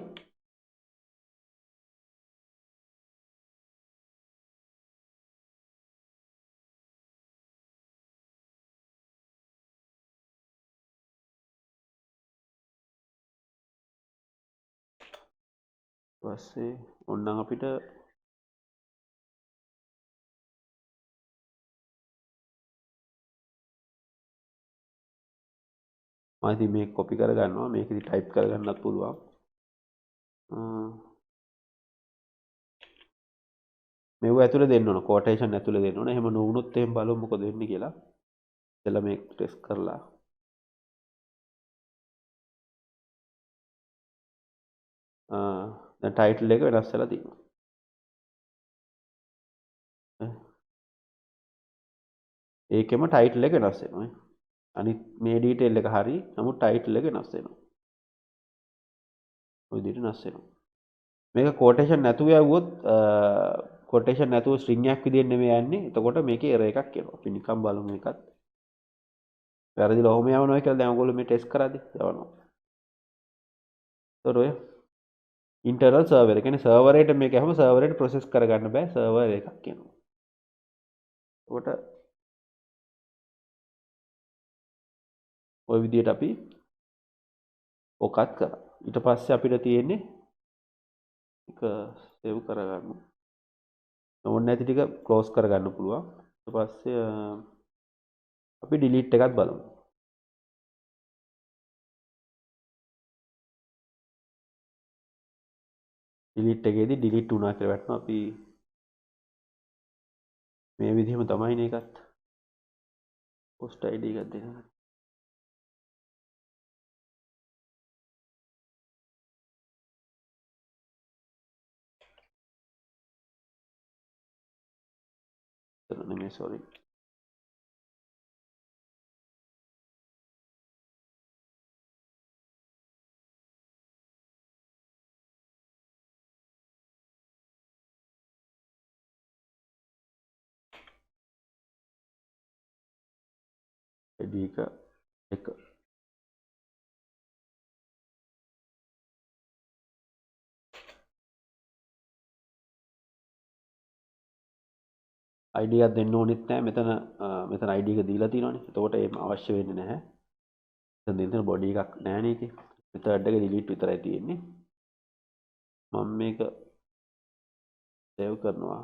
ඊපස්සේ ඕනනම් අපිට මම ඉතින් මේක කොපි කරගන්නවා. මේකෙදි ටයිප් කරගන්නත් පුළුවන්. මෙව ඇතුලේ දෙන්න ඕන. කොටේෂන් ඇතුලේ දෙන්න ඕන. එහෙම නොවුනොත් එහෙම බලමු මොකද වෙන්නේ කියලා. ඉතලා මේක ටෙස්ට් කරලා දැන් ටයිටල් එක වෙනස් වෙලා තියෙනවා. ඒකෙම ටයිටල් එක වෙනස් වෙනවා. අනිත් මේ ඩීටේල් එක හරි. නමුත් ටයිටල් එක වෙනස් වෙනවා. ඔය විදිහට වෙනස් වෙනවා. මේක කොටේෂන් නැතුව යවුවොත් කොටේෂන් නැතුව ස්ට්‍රින්ග් එකක් විදිහට නෙමෙයි යන්නේ. එතකොට මේකේ එරර් එකක් එනවා. අපි නිකන් බලමු එකත්. වැරදිලා ඔහොම යවනවා කියලා දැන් ඔයගොල්ලෝ මේ ටෙස්ට් කරද්දි යවනවා. ඒතකොට ඔය ඉන්ටර්නල් සර්වර්. ඒ කියන්නේ සර්වර් එකට මේක හැම සර්වර් එකට ප්‍රොසෙස් කරගන්න බෑ. සර්වර් එකක් කියනවා. එතකොට ওই විදිහට අපි ඔකත් කරා. ඊට පස්සේ අපිට තියෙන්නේ එක සේව් කරගන්න. ඕනේ නැති ටික ක්ලෝස් කරගන්න පුළුවන්. ඊට පස්සේ අපි ඩිලීට් එකත් බලමු. ඩිලීට් එකේදී ඩිලීට් වුණා කියලා වැටෙනවා. අපි මේ විදිහම තමයිනේ එකත්. post id එකක් දෙනවා. නෙමෙයි sorry. id එක ID එකක් දෙන්න ඕනෙත් නැහැ. මෙතන ID එක දීලා තියෙනවනේ. එතකොට ඒක අවශ්‍ය වෙන්නේ නැහැ. එතන දෙන්න බොඩි එකක් නැහැ නේ ඒකේ. මෙතඩ් එක ඩිලීට් විතරයි තියෙන්නේ. මම මේක සේව් කරනවා.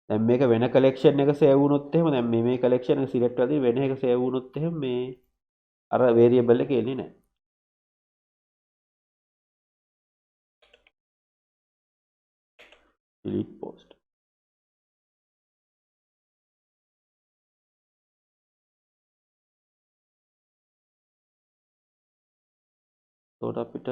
දැන් මේක වෙන කලෙක්ෂන් එක සේව් වුණොත් එහෙම දැන් මේ කලෙක්ෂන් එක සිලෙක්ට් වෙලා වෙන එක සේව් වුණොත් එහෙම මේ අර වේරියබල් එක එන්නේ නැහැ. delete post. එතකොට අපිට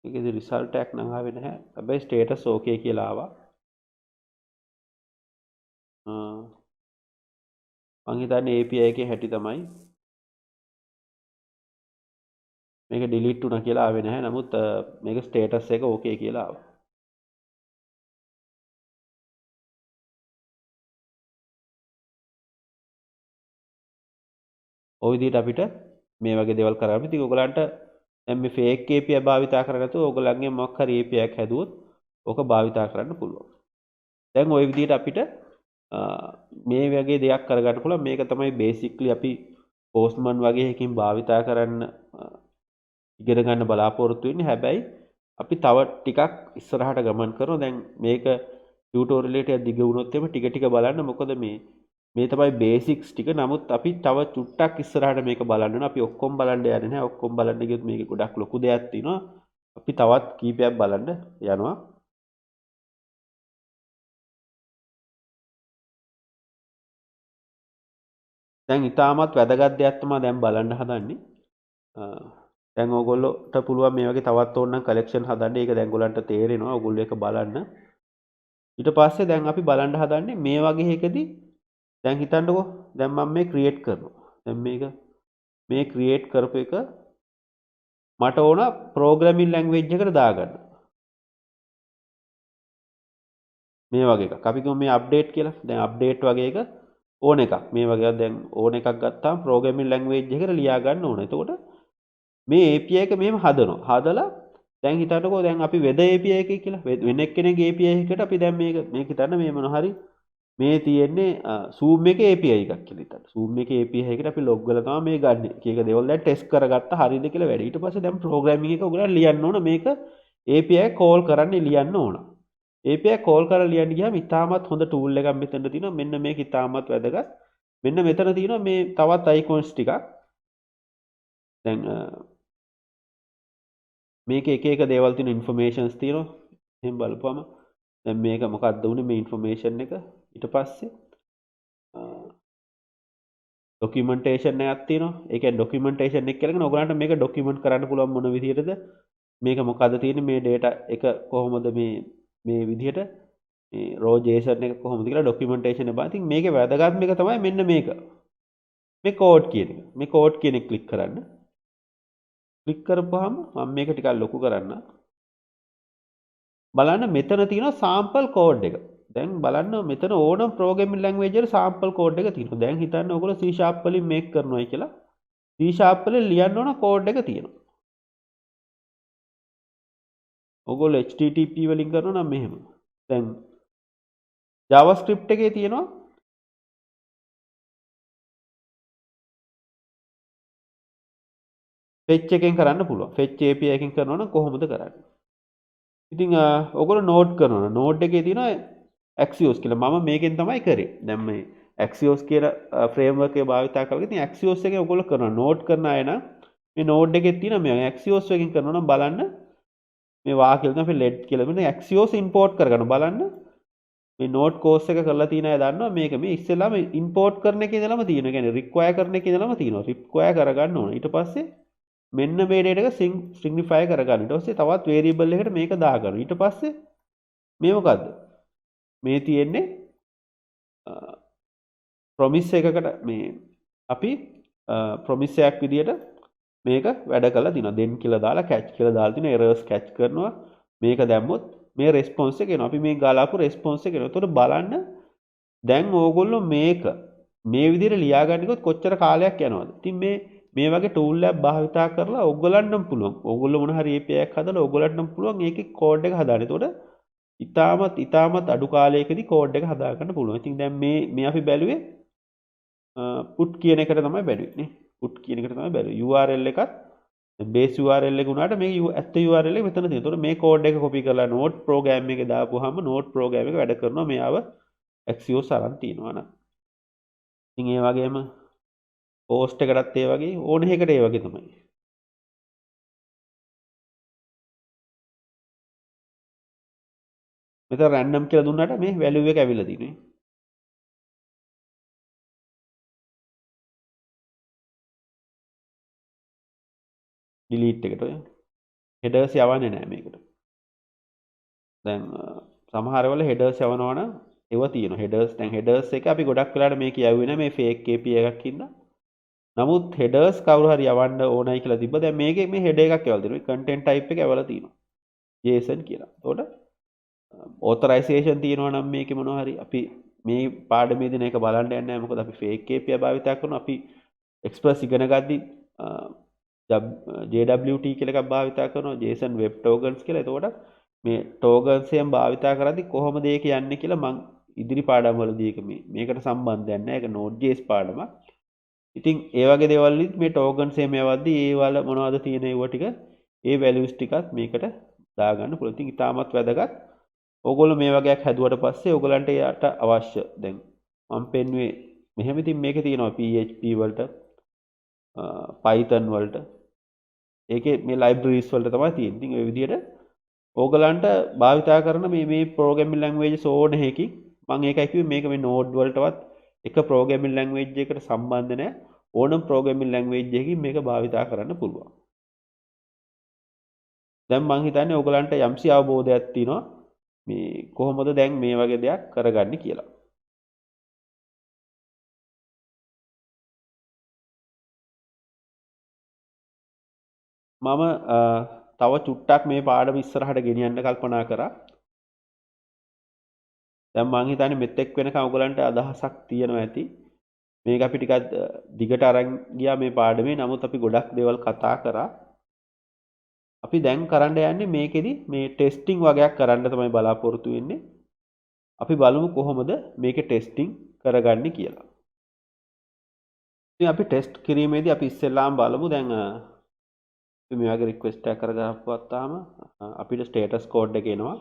ඒකේ රිසල්ට් එකක් නම් ආවේ නැහැ. හැබැයි ස්ටේටස් ඕකේ කියලා ආවා. මං හිතන්නේ API එකේ හැටි තමයි මේක ඩිලීට් වුණා කියලා ආවේ නැහැ. නමුත් මේක ස්ටේටස් එක ඕකේ කියලා ආවා. ඔය විදිහට අපිට මේ වගේ දේවල් කරගන්න. ඉතින් ඔයගලන්ට දැන් මේ fake API භාවිතා කරගත්තොත් ඔයගලන්ගේ මොකක් හරි API එකක් හැදුවොත් ඕක භාවිතා කරන්න පුළුවන්. දැන් ওই විදිහට අපිට මේ වගේ දෙයක් කරගන්න පුළුවන්. මේක තමයි basically අපි postman වගේ එකකින් භාවිතා කරන්න ඉගෙන ගන්න බලාපොරොත්තු වෙන්නේ. හැබැයි අපි තව ටිකක් ඉස්සරහට ගමන් කරනවා. දැන් මේක ටියුටෝරියල් එකට දිග වුණොත් එimhe ටික ටික බලන්න. මොකද මේ තමයි බේසික්ස් ටික. නමුත් අපි තව චුට්ටක් ඉස්සරහට මේක බලන්න ඕන. අපි ඔක්කොම බලන්න යන්නේ නැහැ. ඔක්කොම බලන්න ගියොත් මේක ගොඩක් ලොකු දෙයක් තියෙනවා. අපි තවත් කීපයක් බලන්න යනවා. දැන් ඉතාමත් වැදගත් දෙයක් තමයි දැන් බලන්න හදන්නේ. දැන් ඕගොල්ලෝට පුළුවන් මේ වගේ තවත් ඕනනම් කලෙක්ෂන් හදන්න. ඒක දැන් ඔයගොල්ලන්ට තේරෙනවා. ඔයගොල්ලෝ ඒක බලන්න. ඊට පස්සේ දැන් අපි බලන්න හදන්නේ මේ වගේ එකදී දැන් හිතන්නකෝ දැන් මම මේ ක්‍රියේට් කරනවා. දැන් මේ ක්‍රියේට් කරපු එක මට ඕන ප්‍රෝග්‍රෑමින් ලැන්ග්වේජ් එකට දාගන්න. මේ වගේ එකක්. අපි කියමු මේ අප්ඩේට් කියලා. දැන් අප්ඩේට් වගේ එක ඕන එකක්. මේ වගේ දැන් ඕන එකක් ගත්තාම ප්‍රෝග්‍රෑමින් ලැන්ග්වේජ් එකට ලියා ගන්න ඕන. එතකොට මේ API එක මෙහෙම හදනවා. හදලා දැන් හිතන්නකෝ දැන් අපි වෙද API එකක් කියලා. වෙන එක්කෙනෙක්ගේ API එකකට අපි දැන් මේක හිතන්න මේ මොන හරි මේ තියෙන්නේ Zoom එකේ API එකක් කියලා හිතන්න. Zoom එකේ API එකට අපි log කරලා තමයි මේ ගන්නෙ. එක දේවල් දැන් ටෙස්ට් කරගත්තා හරියද කියලා වැඩි. ඊට පස්සේ දැන් ප්‍රෝග්‍රෑමින් එක ඔයගොල්ලෝ ලියන්න ඕන මේක API කෝල් කරන්න ලියන්න ඕන. API කෝල් කරලා ලියන්න ගියාම ඉතාමත් හොඳ ටූල් එකක් මෙතන තියෙනවා. මෙන්න මේක ඉතාමත් වැදගත්. මෙන්න මෙතන තියෙනවා මේ තවත් අයිකොන්ස් ටිකක්. දැන් මේක එක එක දේවල් තියෙන ඉන්ෆර්මේෂන්ස් තියෙනවා. එහෙනම් බලපුවම දැන් මේක මොකක්ද උනේ මේ ඉන්ෆර්මේෂන් එක. ඊට පස්සේ ඩොකියුමන්ටේෂන් එකක් තියෙනවා. ඒ කියන්නේ ඩොකියුමන්ටේෂන් එක කියලාගෙන ඔයගලන්ට මේක ඩොකියුමන්ට් කරන්න පුළුවන් මොන විදිහටද මේක මොකද්ද තියෙන්නේ මේ data එක කොහොමද මේ විදිහට මේ raw json එක කොහොමද කියලා ඩොකියුමන්ටේෂන් එක බලන්න. ඉතින් මේකේ වැදගත්ම එක තමයි මෙන්න මේක. මේ කෝඩ් කියන එක. මේ කෝඩ් කියන එක ක්ලික් කරන්න. ක්ලික් කරපුවාම මම මේක ටිකක් ලොකු කරන්න. බලන්න මෙතන තියෙනවා sample code එක. දැන් බලන්න මෙතන ඕනම programming language වල sample code එක තියෙනවා. දැන් හිතන්න ඔයගොල්ලෝ C# වලින් මේක් කරනවායි කියලා. C# වලින් ලියන්න ඕන code එක තියෙනවා. ඔයගොල්ලෝ HTTP වලින් කරනවා නම් මෙහෙම. දැන් JavaScript එකේ තියෙනවා fetch එකෙන් කරන්න පුළුවන්. fetch API එකෙන් කරනවා නම් කොහොමද කරන්නේ? ඉතින් ඔයගොල්ලෝ නෝඩ් කරනවා. නෝඩ් එකේ තියෙනවා Axios කියලා. මම මේකෙන් තමයි කරේ. දැන් මේ Axios කියලා ෆ්‍රේම්වර්ක් එක භාවිත කරලා ඉතින් Axios එකේ ඔයගොල්ලෝ කරනවා. නෝඩ් කරන අය නම් මේ නෝඩ් එකේ තියෙන මේ Axios එකකින් කරනවා නම් බලන්න මේ වාක්‍යය තමයි අපි led කියලා. මෙන්න Axios import කරගන්න බලන්න. මේ නෝඩ් කෝස් එක කරලා තියෙන අය දන්නවා මේක මේ ඉස්සෙල්ලාම import කරන එකේ ඉඳලම තියෙනවා. කියන්නේ require කරන එකේ ඉඳලම තියෙනවා. require කරගන්න ඕන. ඊට පස්සේ මෙන්න මේ data එක signify කරගන්න. ඊට පස්සේ තවත් variable එකකට මේක දාගන්න. ඊට පස්සේ මේ මොකද්ද? මේ තියෙන්නේ promise එකකට මේ අපි promise එකක් විදියට මේක වැඩ කරලා තියෙනවා. then කියලා දාලා catch කියලා දාලා තියෙනවා. errors catch කරනවා. මේක දැම්මොත් මේ response එක එනවා. අපි මේ ගාලාපු response එක එනවා. එතකොට බලන්න දැන් ඕගොල්ලෝ මේක මේ විදිහට ලියා ගන්නකොත් කොච්චර කාලයක් යනවද? ඉතින් මේ වගේ tool එකක් භාවිතා කරලා ඕගොල්ලන්ටම පුළුවන්. ඕගොල්ලෝ මොන හරි API එකක් හදලා ඕගොල්ලන්ටම පුළුවන් ඒකේ code එක හදාන්න. එතකොට ඉතාමත් අඩු කාලයකදී code එක හදා ගන්න පුළුවන්. ඉතින් දැන් මේ අපි බැලුවේ put කියන එකට තමයි බැලුවේ නේ. put කියන එකට තමයි බැලුවේ. URL එකත් base URL එක උනාට මේ ඇත්ත URL එක මෙතන තියෙනවා. එතකොට මේ code එක copy කරලා node program එකේ දාපුවාම node program එක වැඩ කරනවා. මෙයාව Axios අරන් තියනවා නම්. ඉතින් ඒ වගේම post එකකටත් ඒ වගේ ඕන එකකට ඒ වගේ තමයි. මෙතන random කියලා දුන්නාට මේ value එක ඇවිල්ලා තියෙන්නේ. delete එකට ඔය headers යවන්නේ නැහැ මේකට. දැන් සමහර වෙලාව headers යවනවා නම් ඒව තියෙනවා. headers එක අපි ගොඩක් වෙලාවට මේක යවුවේ නැහැ මේ fake API එකක් හින්දා. නමුත් headers කවුරු හරි යවන්න ඕනයි කියලා තිබ්බ. දැන් මේකේ මේ header එකක් යවලා තියෙනවා. content type එක යවලා තියෙනවා. JSON කියලා. එතකොට authorization තියෙනවා නම් මේකේ මොනවා හරි අපි මේ පාඩමේදී මේක බලන්න යන්නේ නැහැ. මොකද අපි fake API භාවිත කරනවා. අපි Express ඉගෙන ගද්දි JWT කියලා එකක් භාවිත කරනවා. JSON web tokens කියලා. එතකොට මේ tokens එකෙන් භාවිත කරද්දි කොහොමද ඒක යන්නේ කියලා මම ඉදිරි පාඩම් වලදී ඒක මේකට සම්බන්ධයක් නැහැ. ඒක Node.js පාඩමක්. ඉතින් ඒ වගේ දේවල් වලින් මේ tokens එකම යවද්දී ඒ වල මොනවද තියෙන ඒව ටික ඒ values ටිකත් මේකට දාගන්න පුළුවන්. ඉතින් ඉතාමත් වැදගත්. ඕගොල්ලෝ මේ වගේක් හැදුවට පස්සේ ඕගලන්ට යට අවශ්‍ය දැන් මම පෙන්නුවේ මෙහෙම ඉතින් මේකේ තියෙනවා PHP වලට Python වලට ඒකේ මේ libraries වලට තමයි තියෙන්නේ. ඉතින් ওই විදිහට ඕගලන්ට භාවිතා කරන මේ programming languages ඕන එකකින් මම ඒකයි කිව්වේ මේක මේ node වලටවත් එක programming language එකකට සම්බන්ධ නැහැ. ඕනම programming language එකකින් මේක භාවිතා කරන්න පුළුවන්. දැන් මම හිතන්නේ ඕගලන්ට යම්සි අවබෝධයක් තියෙනවා මේ කොහොමද දැන් මේ වගේ දෙයක් කරගන්නේ කියලා. මම තව චුට්ටක් මේ පාඩම ඉස්සරහට ගෙනියන්න කල්පනා කරා. දැන් මම හිතන්නේ මෙතෙක් වෙනකන් ඔයගලන්ට අදහසක් තියෙනවා ඇති. මේක අපි ටිකක් දිගට අරන් ගියා මේ පාඩමේ. නමුත් අපි ගොඩක් දේවල් කතා කරා. අපි දැන් කරන්න යන්නේ මේකෙදි මේ ටෙස්ටිං වගේක් කරන්න තමයි බලාපොරොත්තු වෙන්නේ. අපි බලමු කොහොමද මේකේ ටෙස්ටිං කරගන්නේ කියලා. ඉතින් අපි ටෙස්ට් කිරීමේදී අපි ඉස්සෙල්ලාම බලමු දැන් මේ වගේ රික්වෙස්ට් එකක් කරගහපුවාම අපිට ස්ටේටස් කෝඩ් එක එනවා.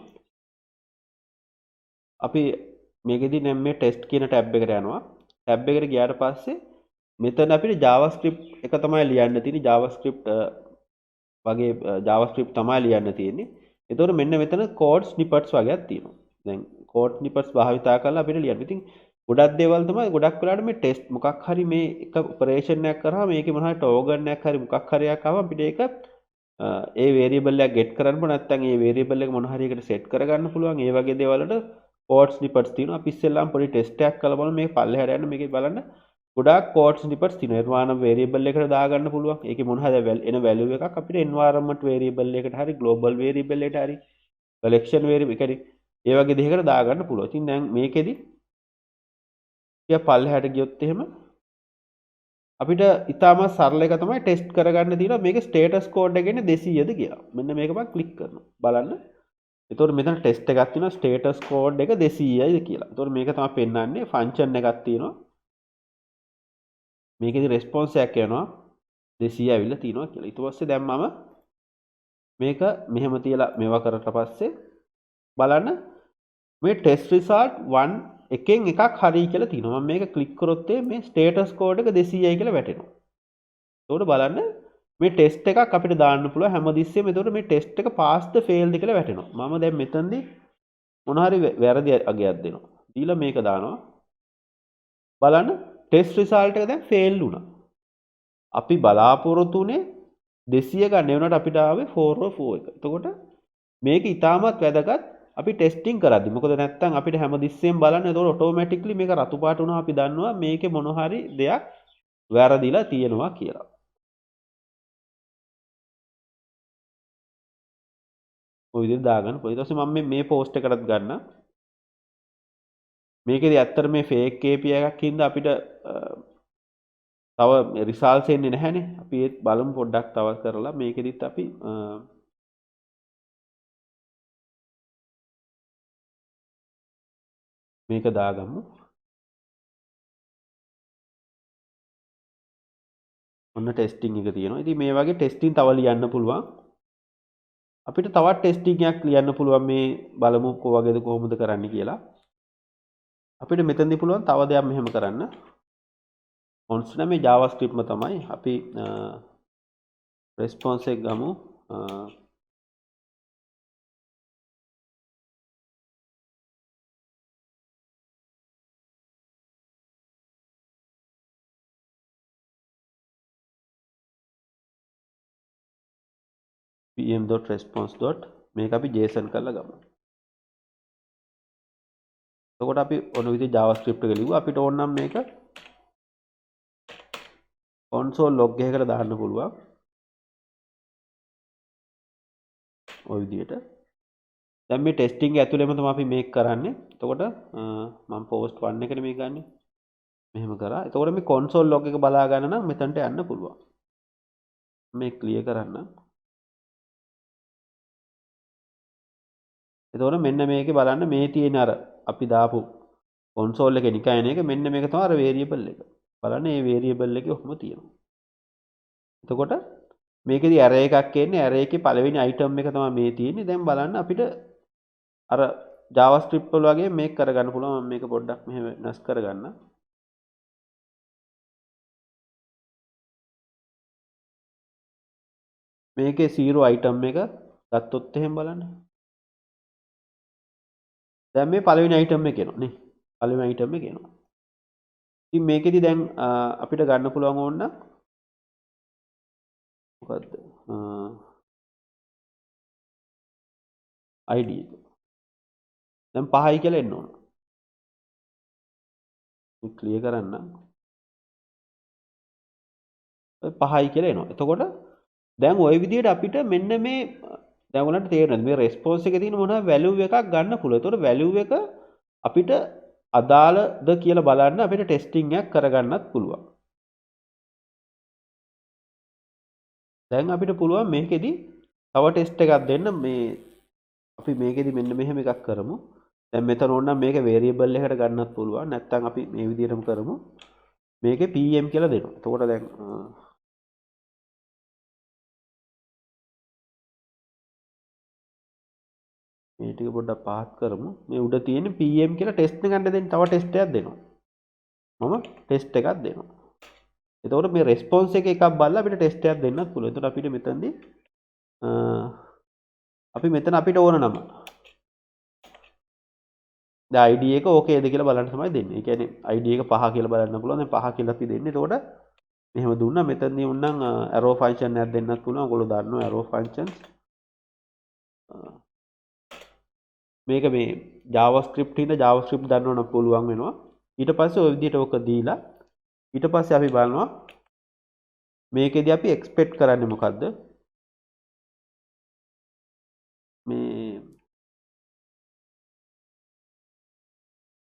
අපි මේකෙදි නම් මේ ටෙස්ට් කියන ටැබ් එකට යනවා. ටැබ් එකට ගියාට පස්සේ මෙතන අපිට JavaScript එක තමයි ලියන්න තියෙන්නේ. JavaScript වගේ JavaScript තමයි ලියන්න තියෙන්නේ. ඒතකොට මෙන්න මෙතන code snippets වගේක් තියෙනවා. දැන් code snippets භාවිතා කරලා අපිට ලියන්න. ඉතින් ගොඩක් දේවල් තමයි ගොඩක් වෙලාවට මේ ටෙස්ට් මොකක් හරි මේ එක ඔපරේෂන් එකක් කරාම මේකේ මොනවා හරි ටෝගන් එකක් හරි මොකක් හරි එකක් ආවම අපිට ඒක ඒ වේරියබල් එක get කරන්න පුළුවන්. නැත්නම් ඒ වේරියබල් එක මොනවා හරි එකට set කරගන්න පුළුවන්. ඒ වගේ දේවල් වලට code snippets තියෙනවා. අපි ඉස්සෙල්ලාම පොඩි ටෙස්ට් එකක් කරලා බලමු. මේක පල්ලෙහාට යන්න මේකේ බලන්න ගොඩාක් code snippets තියෙනවා. environment variable එකට දාගන්න පුළුවන්. ඒකේ මොන හරි එන value එකක් අපිට environment variable එකට හරි global variable එකට හරි collection variable එකට ඒ වගේ දෙයකට දාගන්න පුළුවන්. ඉතින් දැන් මේකෙදි ටික පල්ලෙහාට ගියොත් එහෙම අපිට ඉතාමත් සරල එක තමයි ටෙස්ට් කරගන්න තියෙනවා. මේකේ status code එක එන්නේ 200ද කියලා. මෙන්න මේක මම ක්ලික් කරනවා. බලන්න. එතකොට මෙතන ටෙස්ට් එකක් තියෙනවා status code එක 200යිද කියලා. එතකොට මේක තමයි පෙන්වන්නේ function එකක් තියෙනවා. මේකෙදි response එකක් එනවා 200 ඇවිල්ලා තියෙනවා කියලා. ඊට පස්සේ දැන් මම මේක මෙහෙම තියලා මේවා කරලා පස්සේ බලන්න මේ test result 1 එකෙන් එකක් හරි කියලා තියෙනවා. මම මේක ක්ලික් කරොත් මේ status code එක 200යි කියලා වැටෙනවා. එතකොට බලන්න මේ ටෙස්ට් එකක් අපිට දාන්න පුළුවන් හැමතිස්සෙම. එතකොට මේ ටෙස්ට් එක පාස්ද ෆේල්ද කියලා වැටෙනවා. මම දැන් මෙතනදී මොන හරි වැරදි අගයක් දෙනවා. දීලා මේක දානවා. බලන්න ටෙස්ට් රිසල්ට් එක දැන් ෆේල් වුණා. අපි බලාපොරොත්තු උනේ 200 ගන්න වුණාට අපිට ආවේ 404 එක. එතකොට මේක ඉතාමත් වැදගත් අපි ටෙස්ටිං කරද්දි. මොකද නැත්තම් අපිට හැමතිස්සෙම බලන්න එතකොට ඔටෝමැටික්ලි මේක රතු පාට වුණා අපි දන්නවා මේකේ මොන හරි දෙයක් වැරදිලා තියෙනවා කියලා. ඔය විදිහට දාගන්න පුළුවන්. ඊට පස්සේ මම මේ පෝස්ට් එකටත් ගන්න. මේකෙදි ඇත්තට මේ ෆේක් KPI එකක් හින්දා අපිට තව රිසල්ට්ස් එන්නේ නැහැනේ. අපි ඒත් බලමු පොඩ්ඩක් තව කරලා මේකෙදිත් අපි මේක දාගමු. ඔන්න ටෙස්ටිං එක තියෙනවා. ඉතින් මේ වගේ ටෙස්ටිං තව ලියන්න පුළුවන්. අපිට තවත් ටෙස්ටිං එකක් ලියන්න පුළුවන් මේ බලමු කොහොමද කොහොමද කරන්න කියලා. අපිට මෙතනදී පුළුවන් තව දෙයක් මෙහෙම කරන්න. කොන්ස්ටන්ට් මේ JavaScript ම තමයි. අපි response එක ගමු. pm.response. මේක අපි JSON කරලා ගමු. එතකොට අපි ඔන්න විදිහේ JavaScript එක ලිව්වා. අපිට ඕන නම් මේක console log එකකට දාන්න පුළුවන්. ඔය විදිහට. දැන් මේ ටෙස්ටිං එක ඇතුළේම තමයි අපි මේක කරන්නේ. එතකොට මම post 1 එකනේ මේක ගන්නෙ. මෙහෙම කරා. එතකොට මේ console log එක බලා ගන්න නම් මෙතනට යන්න පුළුවන්. මේ ක්ලියර් කරන්න. එතකොට මෙන්න මේකේ බලන්න මේ තියෙන අර අපි දාපු console එකේ නිකන් එක මෙන්න මේක තමයි අර variable එක. බලන්න මේ variable එකේ ඔහොම තියෙනවා. එතකොට මේකෙදි array එකක් එන්නේ array එකේ පළවෙනි item එක තමයි මේ තියෙන්නේ. දැන් බලන්න අපිට අර JavaScript වල වගේ මේක කරගන්න පුළුවන්. මම මේක පොඩ්ඩක් මෙහෙම වෙනස් කරගන්න. මේකේ 0 item එක ගත්තොත් එහෙම බලන්න. දැන් මේ පළවෙනි item එක එනවා නේ. පළවෙනි item එක එනවා. ඉතින් මේකෙදි දැන් අපිට ගන්න පුළුවන් ඕන නම් මොකද්ද? ID එක. දැන් 5යි කියලා එන්න ඕන. මේ ක්ලියර් කරන්න. 5යි කියලා එනවා. එතකොට දැන් ওই විදිහට අපිට මෙන්න මේ දැන් උනට තේරෙනවද මේ response එකේ තියෙන මොනවා value එකක් ගන්න පුළුවන්. එතකොට value එක අපිට අදාළද කියලා බලන්න අපිට ටෙස්ටිං එකක් කරගන්නත් පුළුවන්. දැන් අපිට පුළුවන් මේකෙදි තව ටෙස්ට් එකක් දෙන්න. මේ අපි මේකෙදි මෙන්න මෙහෙම එකක් කරමු. දැන් මෙතන ඕනනම් මේක variable එකකට ගන්නත් පුළුවන්. නැත්නම් අපි මේ විදිහටම කරමු. මේකේ pm කියලා දෙනවා. එතකොට දැන් මේ ටික පොඩ්ඩක් පහත් කරමු. මේ උඩ තියෙන pm කියලා ටෙස්ට් එකක් දෙන්න තව ටෙස්ට් එකක් දෙනවා. මම ටෙස්ට් එකක් දෙනවා. එතකොට මේ response එක එකක් බලලා අපිට ටෙස්ට් එකක් දෙන්නත් පුළුවන්. එතකොට අපිට මෙතනදී අපි මෙතන අපිට ඕන නම දැන් ID එක ඕකේද කියලා බලන්න තමයි දෙන්නේ. ඒ කියන්නේ ID එක 5 කියලා බලන්න පුළුවන්. දැන් 5 කියලා අපි දෙන්නේ. එතකොට මෙහෙම දුන්නා. මෙතනදී උන්නම් arrow function එකක් දෙන්නත් පුළුවන්. ඔයගොල්ලෝ දන්නවා arrow functions. මේක මේ JavaScript හින්දා JavaScript දන්නවනම් පුළුවන් වෙනවා. ඊට පස්සේ ওই විදිහට ඔක දීලා ඊට පස්සේ අපි බලනවා මේකෙදි අපි expect කරන්නේ මොකද්ද?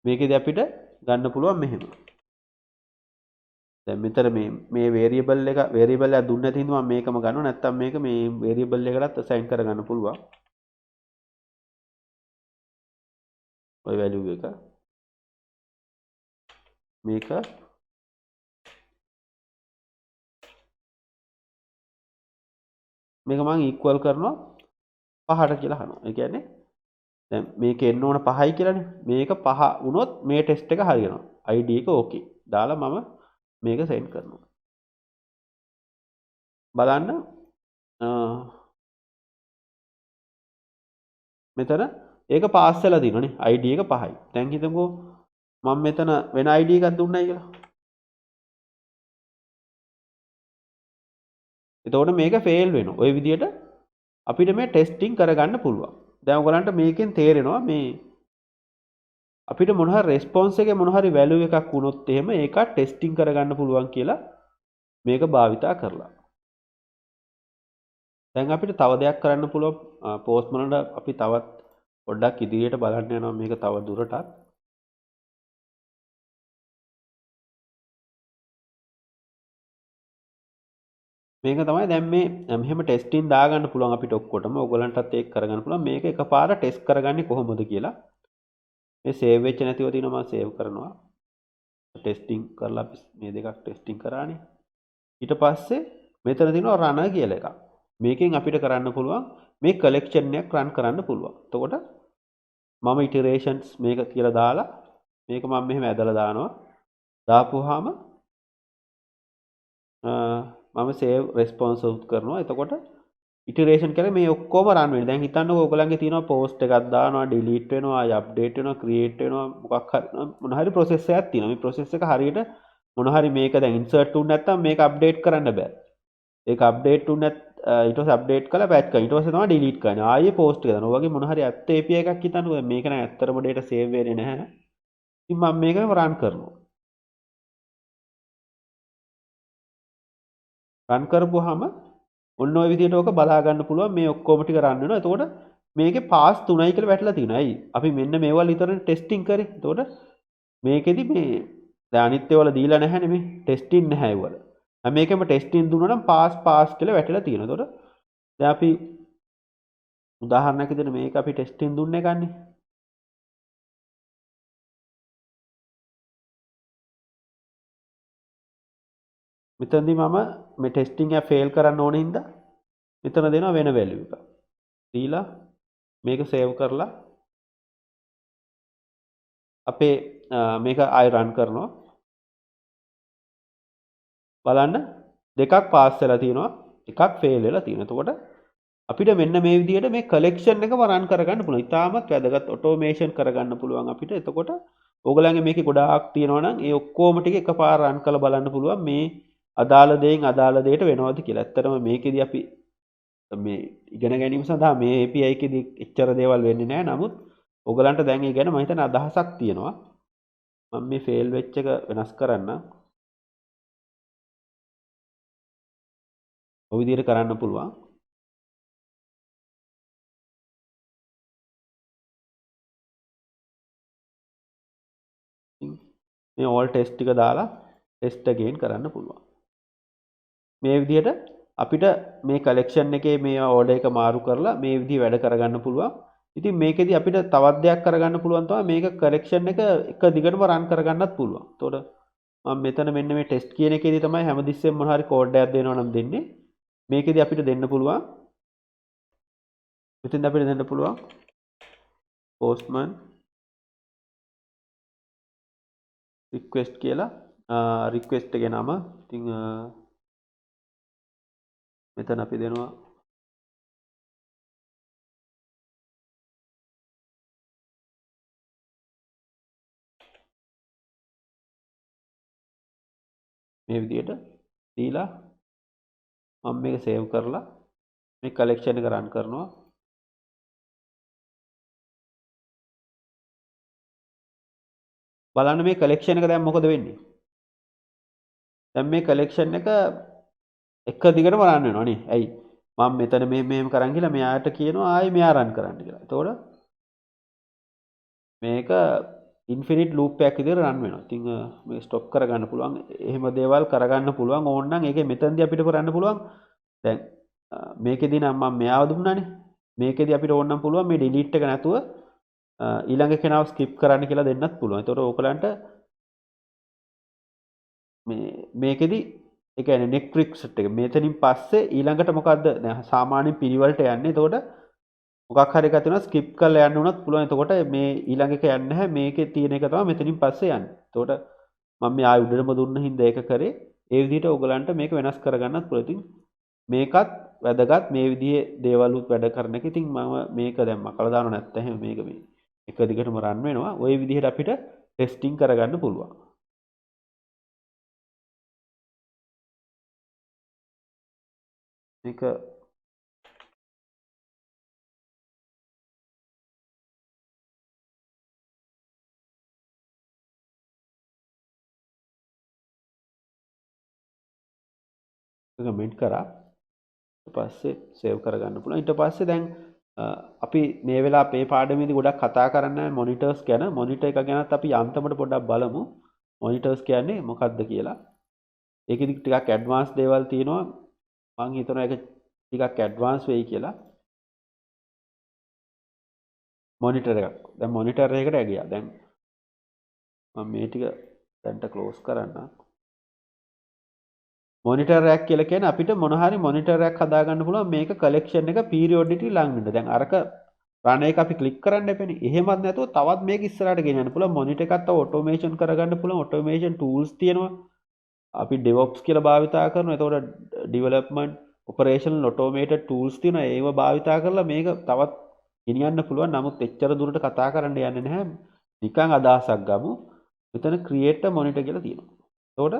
මේකෙදි අපිට ගන්න පුළුවන් මෙහෙම. දැන් මෙතන මේ variable එකක් දුන්නේ නැති හින්දා මම මේකම ගන්නවා. නැත්තම් මේක මේ variable එකකටත් assign කරගන්න පුළුවන්. ඔය value එක මේක මම equal කරනවා 5ට කියලා අහනවා. ඒ කියන්නේ දැන් මේක එන්න ඕන 5යි කියලානේ. මේක 5 වුණොත් මේ ටෙස්ට් එක හරියනවා. ID එක ඕකේ. දාලා මම මේක send කරනවා. බලන්න මෙතන ඒක පාස් වෙලා දිනවනේ. ID එක 5යි. දැන් හිතමුකෝ මම මෙතන වෙන ID එකක් දුන්නයි කියලා. එතකොට මේක ෆේල් වෙනවා. ওই විදිහට අපිට මේ ටෙස්ටිං කරගන්න පුළුවන්. දැන් ඔයගලන්ට මේකෙන් තේරෙනවා මේ අපිට මොන හරි response එකේ මොන හරි value එකක් වුණොත් එහෙම ඒක ටෙස්ටිං කරගන්න පුළුවන් කියලා මේක භාවිතා කරලා. දැන් අපිට තව දෙයක් කරන්න පුළුවන් පෝස්ට්මන් වල අපි තවත් පොඩ්ඩක් ඉදිරියට බලන්න යනවා මේක තව දුරටත්. මේක තමයි දැන් මේ මෙහෙම ටෙස්ටින් දාගන්න පුළුවන් අපිට ඔක්කොටම ඔයගලන්ටත් ඒක කරගන්න පුළුවන් මේක එකපාර ටෙස්ට් කරගන්නේ කොහොමද කියලා. මේ සේව් වෙච්ච නැතිව තියෙනවා මම සේව් කරනවා. ටෙස්ටිං කරලා අපි මේ දෙකක් ටෙස්ටිං කරානේ. ඊට පස්සේ මෙතන තියෙනවා රන කියලා එකක්. මේකෙන් අපිට කරන්න පුළුවන් මේ කලෙක්ෂන් එකක් රන් කරන්න පුළුවන්. එතකොට මම ඉටරේෂන්ස් මේක කියලා දාලා මේක මම මෙහෙම ඇදලා දානවා. දාපුවාම මම සේව් රෙස්පොන්ස් අවුට් කරනවා. එතකොට ඉටරේෂන් කරලා මේ ඔක්කොම රන් වෙනවා. දැන් හිතන්නකෝ ඔයගලන්ගේ තියෙනවා පෝස්ට් එකක් දානවා, ඩිලීට් වෙනවා, ආයි අප්ඩේට් වෙනවා, ක්‍රියේට් වෙනවා, මොකක් හරි මොන හරි ප්‍රොසෙස් එකක් තියෙනවා. මේ ප්‍රොසෙස් එක හරියට මොන හරි මේක දැන් ඉන්සර්ට් වුනේ නැත්නම් මේක අප්ඩේට් කරන්න බෑ. ඒක අප්ඩේට් වුනේ ඊට පස්සේ අප්ඩේට් කරලා පැච් කරනවා. ඊට පස්සේ තමයි ඩිලීට් කරන්නේ. ආයෙ පෝස්ට් එක දානවා. ඔය වගේ මොන හරි ඇප් API එකක් හිතන්නකෝ. දැන් මේක නම් ඇත්තටම data save වෙන්නේ නැහැ. ඉතින් මම මේක රන් කරනවා. රන් කරපුවාම ඔන්න ඔය විදිහට ඕක බලා ගන්න පුළුවන් මේ ඔක්කොම ටික රන් වෙනවා. එතකොට මේකේ පාස් 3යි කියලා වැටලා තියෙනවා. ඇයි? අපි මෙන්න මේවල් විතරනේ ටෙස්ටිං කරේ. එතකොට මේකෙදි මේ දැන් අනිත් ඒවල දීලා නැහැනේ මේ ටෙස්ටිං නැහැ ඒවල. හැම එකෙම ටෙස්ටිං දුන්නා නම් පාස් කියලා වැටලා තියෙනවා. එතකොට දැන් අපි උදාහරණයක් විදිහට මේක අපි ටෙස්ටිං දුන්නේ ගන්නේ. මෙතනදී මම මේ ටෙස්ටිං එක ෆේල් කරන්න ඕන හින්දා මෙතන දෙනවා වෙන වැලියු එක. දීලා මේක සේව් කරලා අපේ මේක ආයෙ රන් කරනවා. බලන්න දෙකක් පාස් වෙලා තියෙනවා. එකක් ෆේල් වෙලා තියෙනවා. එතකොට අපිට මෙන්න මේ විදිහට මේ කලෙක්ෂන් එකම රන් කරගන්න පුළුවන්. ඉතාමත් වැදගත් ඔටෝමේෂන් කරගන්න පුළුවන් අපිට. එතකොට ඕගලන්ගේ මේකේ ගොඩාක් තියෙනවා නම් ඒ ඔක්කොම ටික එකපාර රන් කරලා බලන්න පුළුවන් මේ අදාළ දෙයින් අදාළ දෙයට වෙනවද කියලා. ඇත්තටම මේකෙදි අපි මේ ඉගෙන ගැනීම සඳහා මේ API එකේදී එච්චර දේවල් වෙන්නේ නැහැ. නමුත් ඕගලන්ට දැන් ඒ ගැන මම හිතන්නේ අදහසක් තියෙනවා. මම මේ ෆේල් වෙච්ච එක වෙනස් කරන්න. ඔය විදිහට කරන්න පුළුවන්. මේ all test ටික දාලා test again කරන්න පුළුවන්. මේ විදිහට අපිට මේ කලෙක්ෂන් එකේ මේ ඕඩර් එක මාරු කරලා මේ විදිහ වැඩ කරගන්න පුළුවන්. ඉතින් මේකෙදි අපිට තවත් දෙයක් කරගන්න පුළුවන් තමයි මේක කලෙක්ෂන් එක එක දිගටම රන් කරගන්නත් පුළුවන්. එතකොට මම මෙතන මෙන්න මේ ටෙස්ට් කියන එකේදී තමයි හැමතිස්සෙම මොන හරි කෝඩ් එකක් දෙනවා නම් දෙන්නේ. මේකෙදි අපිට දෙන්න පුළුවන්. මෙතෙන් අපිට දෙන්න පුළුවන් postman request කියලා request එකේ නම ඉතින් මෙතන අපි දෙනවා මේ විදිහට දීලා මම මේක සේව් කරලා මේ කලෙක්ෂන් එක රන් කරනවා. බලන්න මේ කලෙක්ෂන් එක දැන් මොකද වෙන්නේ? දැන් මේ කලෙක්ෂන් එක දිගටම රන් වෙනවා නේ. ඇයි? මම මෙතන මෙහෙම කරන් කියලා මෙයාට කියනවා ආයෙ මෙයා රන් කරන්න කියලා. එතකොට මේක ඉන්ෆිනිට් ලූප් එකක් විදිහට රන් වෙනවා. ඉතින් මේක ස්ටොප් කරගන්න පුළුවන්. එහෙම දේවල් කරගන්න පුළුවන්. ඕන නම් ඒකේ මෙතනදී අපිට කරන්න පුළුවන්. දැන් මේකෙදී නම් මම මෙයාව දුන්නානේ. මේකෙදී අපිට ඕන නම් පුළුවන් මේ ඩිලීට් එක නැතුව ඊළඟ කෙනාව ස්කිප් කරන්න කියලා දෙන්නත් පුළුවන්. ඒතකොට ඕකලන්ට මේකෙදි ඒ කියන්නේ නෙක් රික්සට් එක මෙතනින් පස්සේ ඊළඟට මොකද්ද දැන් සාමාන්‍යයෙන් පිළිවෙලට යන්නේ. එතකොට මොකක් හරි එකක් තියෙනවා ස්කිප් කරලා යන්න උනත් පුළුවන්. එතකොට මේ ඊළඟ එක යන්නේ නැහැ. මේකේ තියෙන එක තමයි මෙතනින් පස්සේ යන්නේ. එතකොට මම මේ ආයෙ උඩටම දුන්න හින්දා ඒක කරේ. ඒ විදිහට ඕගලන්ට මේක වෙනස් කරගන්නත් පුළුවන්. ඉතින් මේකත් වැදගත් මේ විදිහේ දේවලුත් වැඩ කරන එක. ඉතින් මම මේක දැන් මකලා දානව නැත්නම් මේක මේ එක දිගටම රන් වෙනවා. ওই විදිහට අපිට ටෙස්ටිං කරගන්න පුළුවන්. මේක කමෙන්ට් කරා ඊට පස්සේ සේව් කරගන්න පුළුවන්. ඊට පස්සේ දැන් අපි මේ වෙලාව අපේ පාඩමේදී ගොඩක් කතා කරන්නේ මොනිටර්ස් ගැන. මොනිටර් එක ගැනත් අපි යන්තමට පොඩ්ඩක් බලමු. මොනිටර්ස් කියන්නේ මොකක්ද කියලා. ඒකෙදි ටිකක් ඇඩ්වාන්ස් දේවල් තියෙනවා. මම හිතනවා ඒක ටිකක් ඇඩ්වාන්ස් වෙයි කියලා. මොනිටර් එකක්. දැන් මොනිටර් එකකට ගියා. දැන් මම මේ ටික දැන්ට ක්ලෝස් කරන්න. මොනිටර් එකක් කියලා කියන්නේ අපිට මොන හරි මොනිටර් එකක් හදාගන්න පුළුවන් මේක කලෙක්ෂන් එක පීරියොඩිටි ළඟින්ද. දැන් අරක රන් එක අපි ක්ලික් කරන්න එපෙනේ. එහෙමත් නැතුව තවත් මේක ඉස්සරහට ගෙනියන්න පුළුවන්. මොනිටර් එකත් තව ඔටෝමේෂන් කරගන්න පුළුවන්. ඔටෝමේෂන් ටූල්ස් තියෙනවා. අපි DevOps කියලා භාවිතා කරනවා. එතකොට development operational automated tools තියෙනවා. ඒව භාවිතා කරලා මේක තවත් ගෙනියන්න පුළුවන්. නමුත් එච්චර දුරට කතා කරන්න යන්නේ නැහැ. නිකන් අදහසක් ගමු. මෙතන create a monitor කියලා තියෙනවා. එතකොට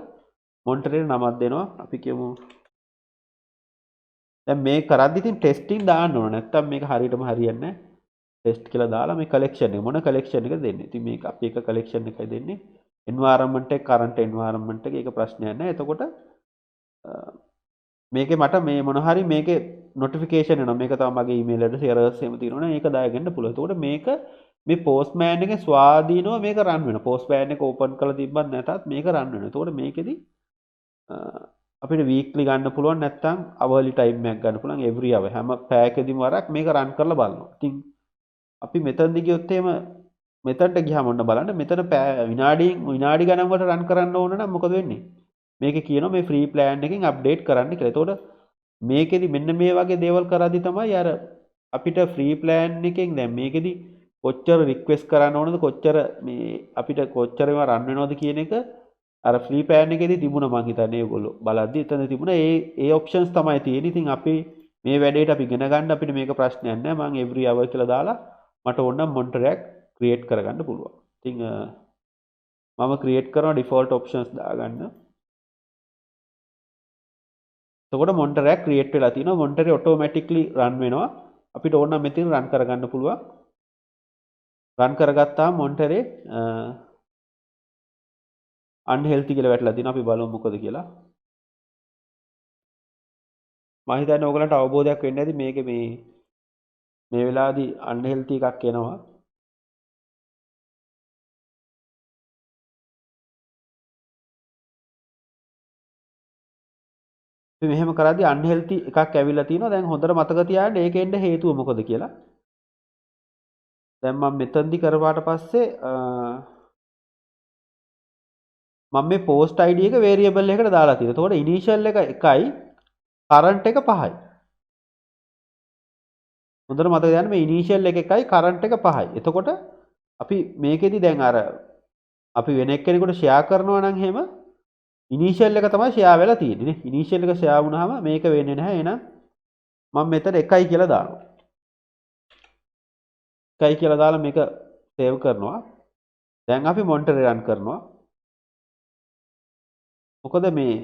monitor එක නමක් දෙනවා. අපි කියමු දැන් මේ කරද්දි ඉතින් ටෙස්ටිං දාන්න ඕන. නැත්තම් මේක හරියටම හරියන්නේ නැහැ. ටෙස්ට් කියලා දාලා මේ කලෙක්ෂන් එක මොන කලෙක්ෂන් එකද දෙන්නේ. ඉතින් මේක අපි එක කලෙක්ෂන් එකයි දෙන්නේ. environment එක current environment එක ඒක ප්‍රශ්නයක් නැහැ. එතකොට මේකේ මට මේ මොන හරි මේකේ notification එනවා. මේක තමයි මගේ email address errors එහෙම තියෙනවනේ ඒක දාගෙන පුළුවන්. එතකොට මේක මේ postman එකේ ස්වාධීනව මේක run වෙනවා. postman එක open කරලා තිබ්බත් නැතත් මේක run වෙනවා. එතකොට මේකෙදි අපිට weekly ගන්න පුළුවන් නැත්නම් hourly time එකක් ගන්න පුළුවන් every hour හැම පැයකදීම වරක් මේක run කරලා බලනවා. ඉතින් අපි මෙතනදි ගියොත් එහෙම මෙතනට ගියාම ඔන්න බලන්න මෙතන විනාඩි ගණන් වලට රන් කරන්න ඕන නම් මොකද වෙන්නේ? මේකේ කියනවා මේ ෆ්‍රී ප්ලෑන් එකකින් අප්ඩේට් කරන්න කියලා. එතකොට මේකෙදි මෙන්න මේ වගේ දේවල් කරද්දි තමයි අර අපිට ෆ්‍රී ප්ලෑන් එකෙන් දැන් මේකෙදි කොච්චර රික්වෙස්ට් කරන්න ඕනද කොච්චර මේ අපිට කොච්චර ඒවා රන් වෙනවද කියන එක අර ෆ්‍රී ප්ලෑන් එකේදී තිබුණා මං හිතන්නේ ඒගොල්ලෝ බලද්දි එතන තිබුණා ඒ ඔප්ෂන්ස් තමයි තියෙන්නේ. ඉතින් අපි මේ වැඩේට අපි ඉගෙන ගන්න අපිට මේක ප්‍රශ්නයක් නෑ. මං every hour කියලා දාලා මට ඕන නම් මොනිටර් එකක් ක්‍රියේට් කරගන්න පුළුවන්. ඉතින් මම ක්‍රියේට් කරන ඩිෆෝල්ට් ඔප්ෂන්ස් දාගන්න. එතකොට මොනිටර් එකක් ක්‍රියේට් වෙලා තිනවා. මොනිටර් එක ඔටෝමැටික්ලි රන් වෙනවා. අපිට ඕන නම් මෙතන රන් කරගන්න පුළුවන්. රන් කරගත්තාම මොනිටර් එක unhealthy කියලා වැටලා තිනවා. අපි බලමු මොකද කියලා. මම හිතන්නේ ඕගලන්ට අවබෝධයක් වෙන්න ඇති මේකේ මේ වෙලාවේදී unhealthy එකක් එනවා. මෙහෙම කරද්දී unhealthy එකක් ඇවිල්ලා තිනවා. දැන් හොඳට මතක තියාගන්න ඒකෙන් හේතුව මොකද කියලා. දැන් මම මෙතනදි කරපාට පස්සේ මම මේ post id එක variable එකකට දාලා තියෙනවා. එතකොට initial එක 1යි current එක 5යි. හොඳට මතක තියාගන්න මේ initial එක 1යි current එක 5යි. එතකොට අපි මේකෙදි දැන් අර අපි වෙන එක්කෙනෙකුට share කරනවා නම් එහෙම ඉනිෂියල් එක තමයි ෂෙයා වෙලා තියෙන්නේ නේ. ඉනිෂියල් එක ෂෙයා වුණාම මේක වෙන්නේ නැහැ. එහෙනම් මම මෙතන 1යි කියලා දානවා. 1යි කියලා දාලා මේක සේව් කරනවා. දැන් අපි මොනිටර් රන් කරනවා. මොකද මේ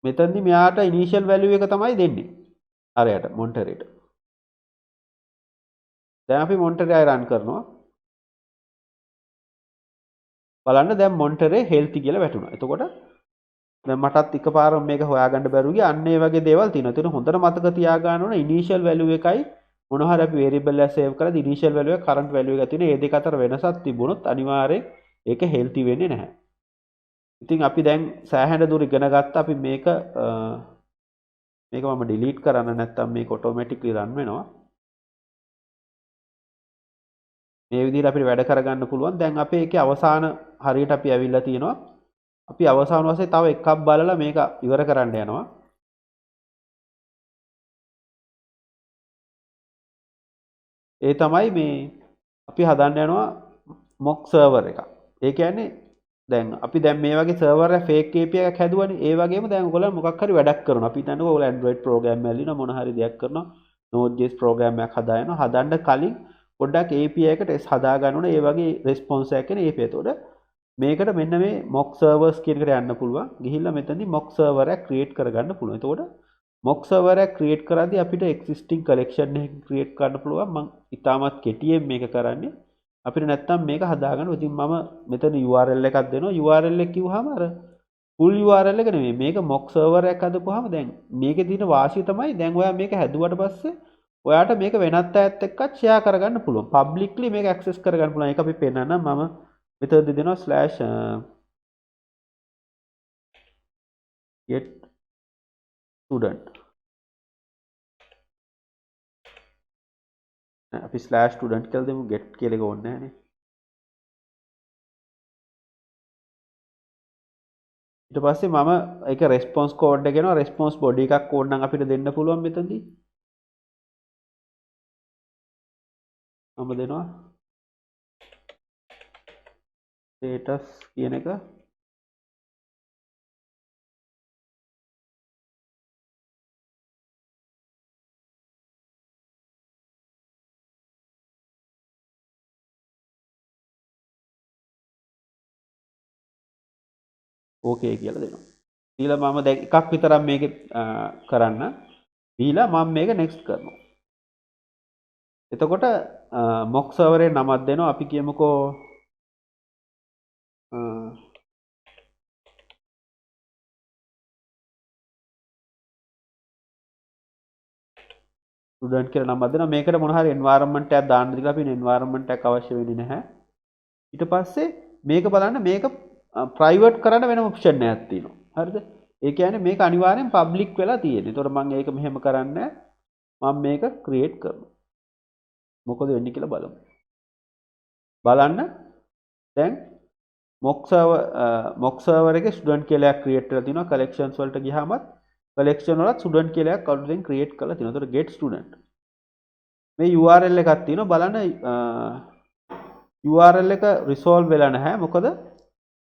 මෙතනදි මෙයාට ඉනිෂියල් වැලියු එක තමයි දෙන්නේ. අරයට මොනිටරේට. දැන් අපි මොනිටර් එක රන් කරනවා. බලන්න දැන් මොනිටරේ හෙල්ති කියලා වැටුණා. එතකොට දැන් මටත් එකපාරම මේක හොයාගන්න බැරුව ගියා. අන්න ඒ වගේ දේවල් තියෙනවා. ඒතන හොඳට මතක තියාගන්න ඕන ඉනිෂියල් වැලියු එකයි මොන හරි අපි වේරියබල් එක සේව් කරලා ඉනිෂියල් වැලියු එක කරන්ට් වැලියු එක තියෙන මේ දෙක අතර වෙනසක් තිබුණොත් අනිවාර්යෙන් ඒක හෙල්ති වෙන්නේ නැහැ. ඉතින් අපි දැන් සෑහෙන දුර ඉගෙන ගත්තා. අපි මේක මම ඩිලීට් කරන්න නැත්නම් මේක ඔටෝමැටික්ලි රන් වෙනවා. මේ විදිහට අපිට වැඩ කරගන්න පුළුවන්. දැන් අපේ ඒකේ අවසාන හරියට අපි ඇවිල්ලා තියෙනවා. අපි අවසාන වශයෙන් තව එකක් බලලා මේක ඉවර කරන්න යනවා. ඒ තමයි මේ අපි හදන්න යනවා mock server එකක්. ඒ කියන්නේ දැන් අපි දැන් මේ වගේ server එක fake API එකක් හැදුවනේ. ඒ වගේම දැන් ඔයගොල්ලෝ මොකක් හරි වැඩක් කරනවා. අපි හිතන්නකෝ ඔයගොල්ලෝ Android program එකක් ලියනවා මොන හරි දෙයක් කරනවා. Node.js program එකක් හදානවා. හදන්න කලින් පොඩ්ඩක් API එකට හදා ගන්න ඕනේ. ඒ වගේ response එකක් එන API. එතකොට මේකට මෙන්න මේ mock servers කියන එකට යන්න පුළුවන්. ගිහිල්ලා මෙතනදී mock server එකක් create කරගන්න පුළුවන්. එතකොට mock server එකක් create කරද්දී අපිට existing collection එකක් create කරන්න පුළුවන්. මම ඉතාමත් කෙටියෙන් මේක කරන්නේ. අපිට නැත්තම් මේක හදාගන්න. ඉතින් මම මෙතන URL එකක් දෙනවා. URL එක කිව්වහම අර full URL එක නෙමෙයි. මේක mock server එකක් හදපුවාම දැන් මේකේ තියෙන වාසිය තමයි දැන් ඔයා මේක හැදුවට පස්සේ ඔයාට මේක වෙනත් අයත් එක්කත් share කරගන්න පුළුවන්. publicly මේක access කරගන්න පුළුවන්. ඒක අපි පෙන්නන්නම්. මම මෙතනදි දෙනවා slash get student. අපි slash student කියලා දෙමු. get කියලා එක ඕනේ නැහැ නේ. ඊට පස්සේ මම ඒක response code එක එනවා. response body එකක් ඕන නම් අපිට දෙන්න පුළුවන් මෙතනදී. මම දෙනවා status කියන එක. ඕකේ කියලා දෙනවා. ඊළඟ මම දැන් එකක් විතරක් මේකේ කරන්න. ඊළඟ මම මේක next කරනවා. එතකොට mock server එකේ නමක් දෙනවා. අපි කියමුකෝ ස්ටුඩන්ට් කියලා නමක් දෙනවා. මේකට මොන හරි environment එකක් දාන්න දීලා අපි environment එකක් අවශ්‍ය වෙන්නේ නැහැ. ඊට පස්සේ මේක බලන්න මේක ප්‍රයිවට් කරන්න වෙන ඔප්ෂන් එකක් තියෙනවා. හරිද? ඒ කියන්නේ මේක අනිවාර්යෙන් පබ්ලික් වෙලා තියෙන්නේ. ඒතකොට මම ඒක මෙහෙම කරන්නේ මම මේක ක්‍රියේට් කරනවා. මොකද වෙන්නේ කියලා බලමු. බලන්න දැන් mock server එකේ ස්ටුඩන්ට් කියලා එකක් ක්‍රියේට් කරලා තිනවා. collections වලට ගියාමත් collection වලත් ස්ටුඩන්ට් කියලා එකක් අලුතෙන් ක්‍රියේට් කරලා තිනවා. ඒතකොට get student මේ URL එකක් තියෙනවා. බලන්න URL එක resolve වෙලා නැහැ. මොකද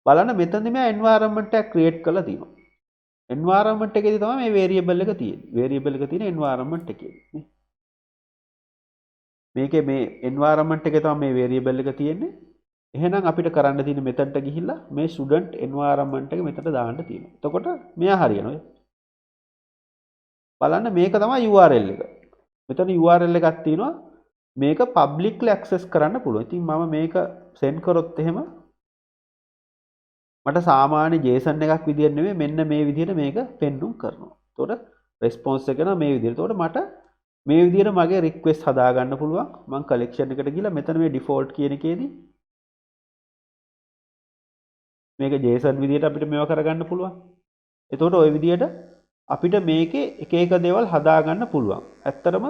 බලන්න මෙතනදී මම environment එකක් create කරලා තියෙනවා. environment එකේදී තමයි මේ variable එක තියෙන්නේ. variable එක තියෙන environment එකේ. මේකේ මේ environment එකේ තමයි මේ variable එක තියෙන්නේ. එහෙනම් අපිට කරන්න තියෙන්නේ මෙතනට ගිහිල්ලා මේ student environment එක මෙතනට දාන්න තියෙනවා. එතකොට මෙයා හරියනවා. බලන්න මේක තමයි URL එක. මෙතන URL එකක් තියෙනවා. මේක publicly access කරන්න පුළුවන්. ඉතින් මම මේක send කරොත් එහෙම මට සාමාන්‍ය JSON එකක් විදියට නෙමෙයි මෙන්න මේ විදියට මේක පෙන්නුම් කරනවා. එතකොට response එක නම් මේ විදියට. එතකොට මට මේ විදියට මගේ request හදා ගන්න පුළුවන්. මම collection එකට ගිහලා මෙතන මේ default කියන එකේදී මේක JSON විදියට අපිට මේව කරගන්න පුළුවන්. එතකොට ওই විදියට අපිට මේකේ එක එක දේවල් හදා ගන්න පුළුවන්. ඇත්තටම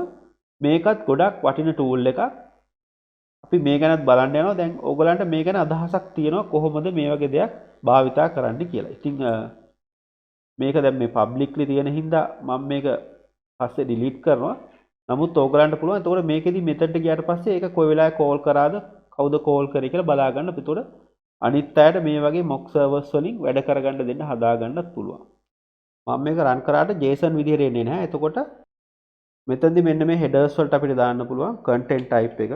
මේකත් ගොඩක් වටින tool එකක්. අපි මේ ගැනත් බලන්න යනවා. දැන් ඕගලන්ට මේ ගැන අදහසක් තියෙනවා කොහොමද මේ වගේ දෙයක් භාවිතා කරන්න කියලා. ඉතින් මේක දැන් මේ publicly තියෙන හින්දා මම මේක පස්සේ delete කරනවා. නමුත් ඕගලන්ට පුළුවන් එතකොට මේකෙදි මෙතනට ගියාට පස්සේ ඒක කොයි වෙලාවෙ call කරාද කවුද call කරේ කියලා බලා ගන්න. එතකොට අනිත් අයට මේ වගේ mock servers වලින් වැඩ කරගන්න දෙන්න හදා ගන්නත් පුළුවන්. මම මේක run කරාට JSON විදිහට එන්නේ නැහැ. එතකොට මෙතනදි මෙන්න මේ headers වලට අපිට දාන්න පුළුවන් content type එක.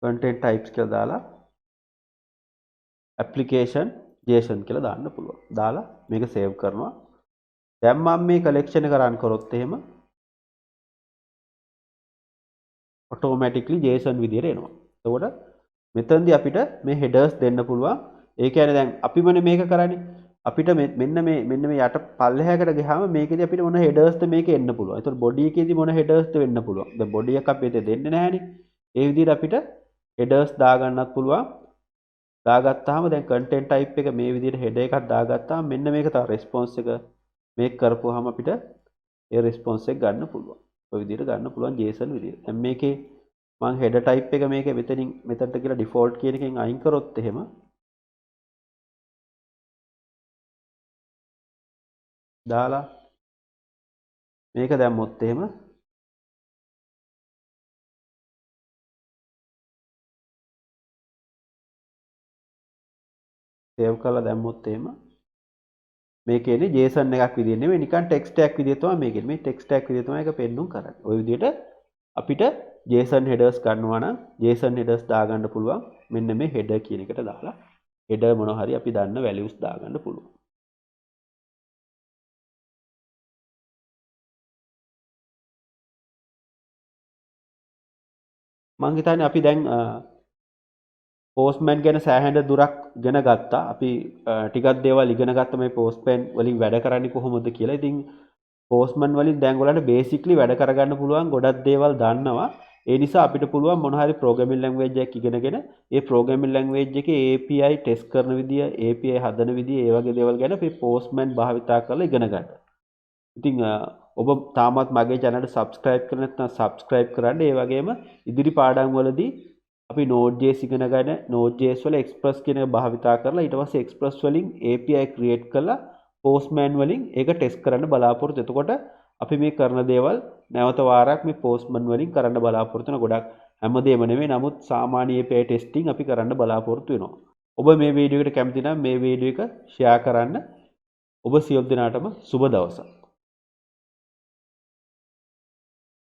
content types කියලා දාලා application JSON කියලා දාන්න පුළුවන්. දාලා මේක save කරනවා. දැන් මම මේ collection එක run කරොත් එහෙම automatically JSON විදියට එනවා. එතකොට මෙතනදී අපිට මේ headers දෙන්න පුළුවන්. ඒ කියන්නේ දැන් අපිමනේ මේක කරන්නේ. අපිට මෙන්න මේ යට පල්ලෙහාකට ගියාම මේකෙදි අපිට මොන headers ද මේකේ එන්න පුළුවන්. ඒතකොට body එකේදී මොන headers ද වෙන්න පුළුවන්. දැන් body එක අපි දෙන්නේ නැහැනේ. ඒ විදිහට අපිට headers දාගන්නත් පුළුවන්. දාගත්තාම දැන් content type එක මේ විදිහට header එකක් දාගත්තාම මෙන්න මේක තමයි response එක මේක කරපුවාම අපිට ඒ response එක ගන්න පුළුවන්. ඔය විදිහට ගන්න පුළුවන් JSON විදිහට. දැන් මේකේ මම header type එක මේකේ මෙතනට කියලා default කියන එකෙන් අයින් කරොත් එහෙම දාලා මේක දැම්මොත් එහෙම save කරලා දැම්මොත් එහෙම මේකේනේ JSON එකක් විදිහට නෙමෙයි නිකන් text එකක් විදිහට තමයි මේකේ. මේ text එකක් විදිහට තමයි ඒක පෙන්නුම් කරන්නේ. ওই විදිහට අපිට JSON headers ගන්නවා නම් JSON headers දාගන්න පුළුවන්. මෙන්න මේ header කියන එකට දාලා header මොනවා හරි අපි දන්න values දාගන්න පුළුවන්. මං හිතන්නේ අපි දැන් පෝස්ට්මෑන් ගැන සෑහෙන දුරක් ඉගෙන ගත්තා. අපි ටිකක් දේවල් ඉගෙන ගත්ත මේ පෝස්ට්මෑන් වලින් වැඩ කරන්නේ කොහොමද කියලා. ඉතින් පෝස්ට්මෑන් වලින් දැන් ඔයාලට බේසික්ලි වැඩ කරගන්න පුළුවන් ගොඩක් දේවල් දන්නවා. ඒ නිසා අපිට පුළුවන් මොන හරි ප්‍රෝග්‍රෑමින් ලැන්ග්වේජ් එකක් ඉගෙනගෙන ඒ ප්‍රෝග්‍රෑමින් ලැන්ග්වේජ් එකේ API ටෙස්ට් කරන විදිය, API හදන විදිය, ඒ වගේ දේවල් ගැන අපි පෝස්ට්මෑන් භාවිතා කරලා ඉගෙන ගන්න. ඉතින් ඔබ තාමත් මගේ channel එක subscribe කරලා නැත්නම් subscribe කරන්න. ඒ වගේම ඉදිරි පාඩම් වලදී අපි Node.js ඉගෙන ගන්න Node.js වල Express කියන එක භාවිතා කරලා ඊට පස්සේ Express වලින් API create කරලා Postman වලින් ඒක ටෙස්ට් කරන්න බලාපොරොත්තු. එතකොට අපි මේ කරන දේවල් නැවත වාරයක් මේ Postman වලින් කරන්න බලාපොරොත්තු වෙන ගොඩක් හැමදේම නෙමෙයි. නමුත් සාමාන්‍ය API testing අපි කරන්න බලාපොරොත්තු වෙනවා. ඔබ මේ වීඩියෝ එකට කැමති නම් මේ වීඩියෝ එක share කරන්න. ඔබ සියලු දෙනාටම සුබ දවසක්.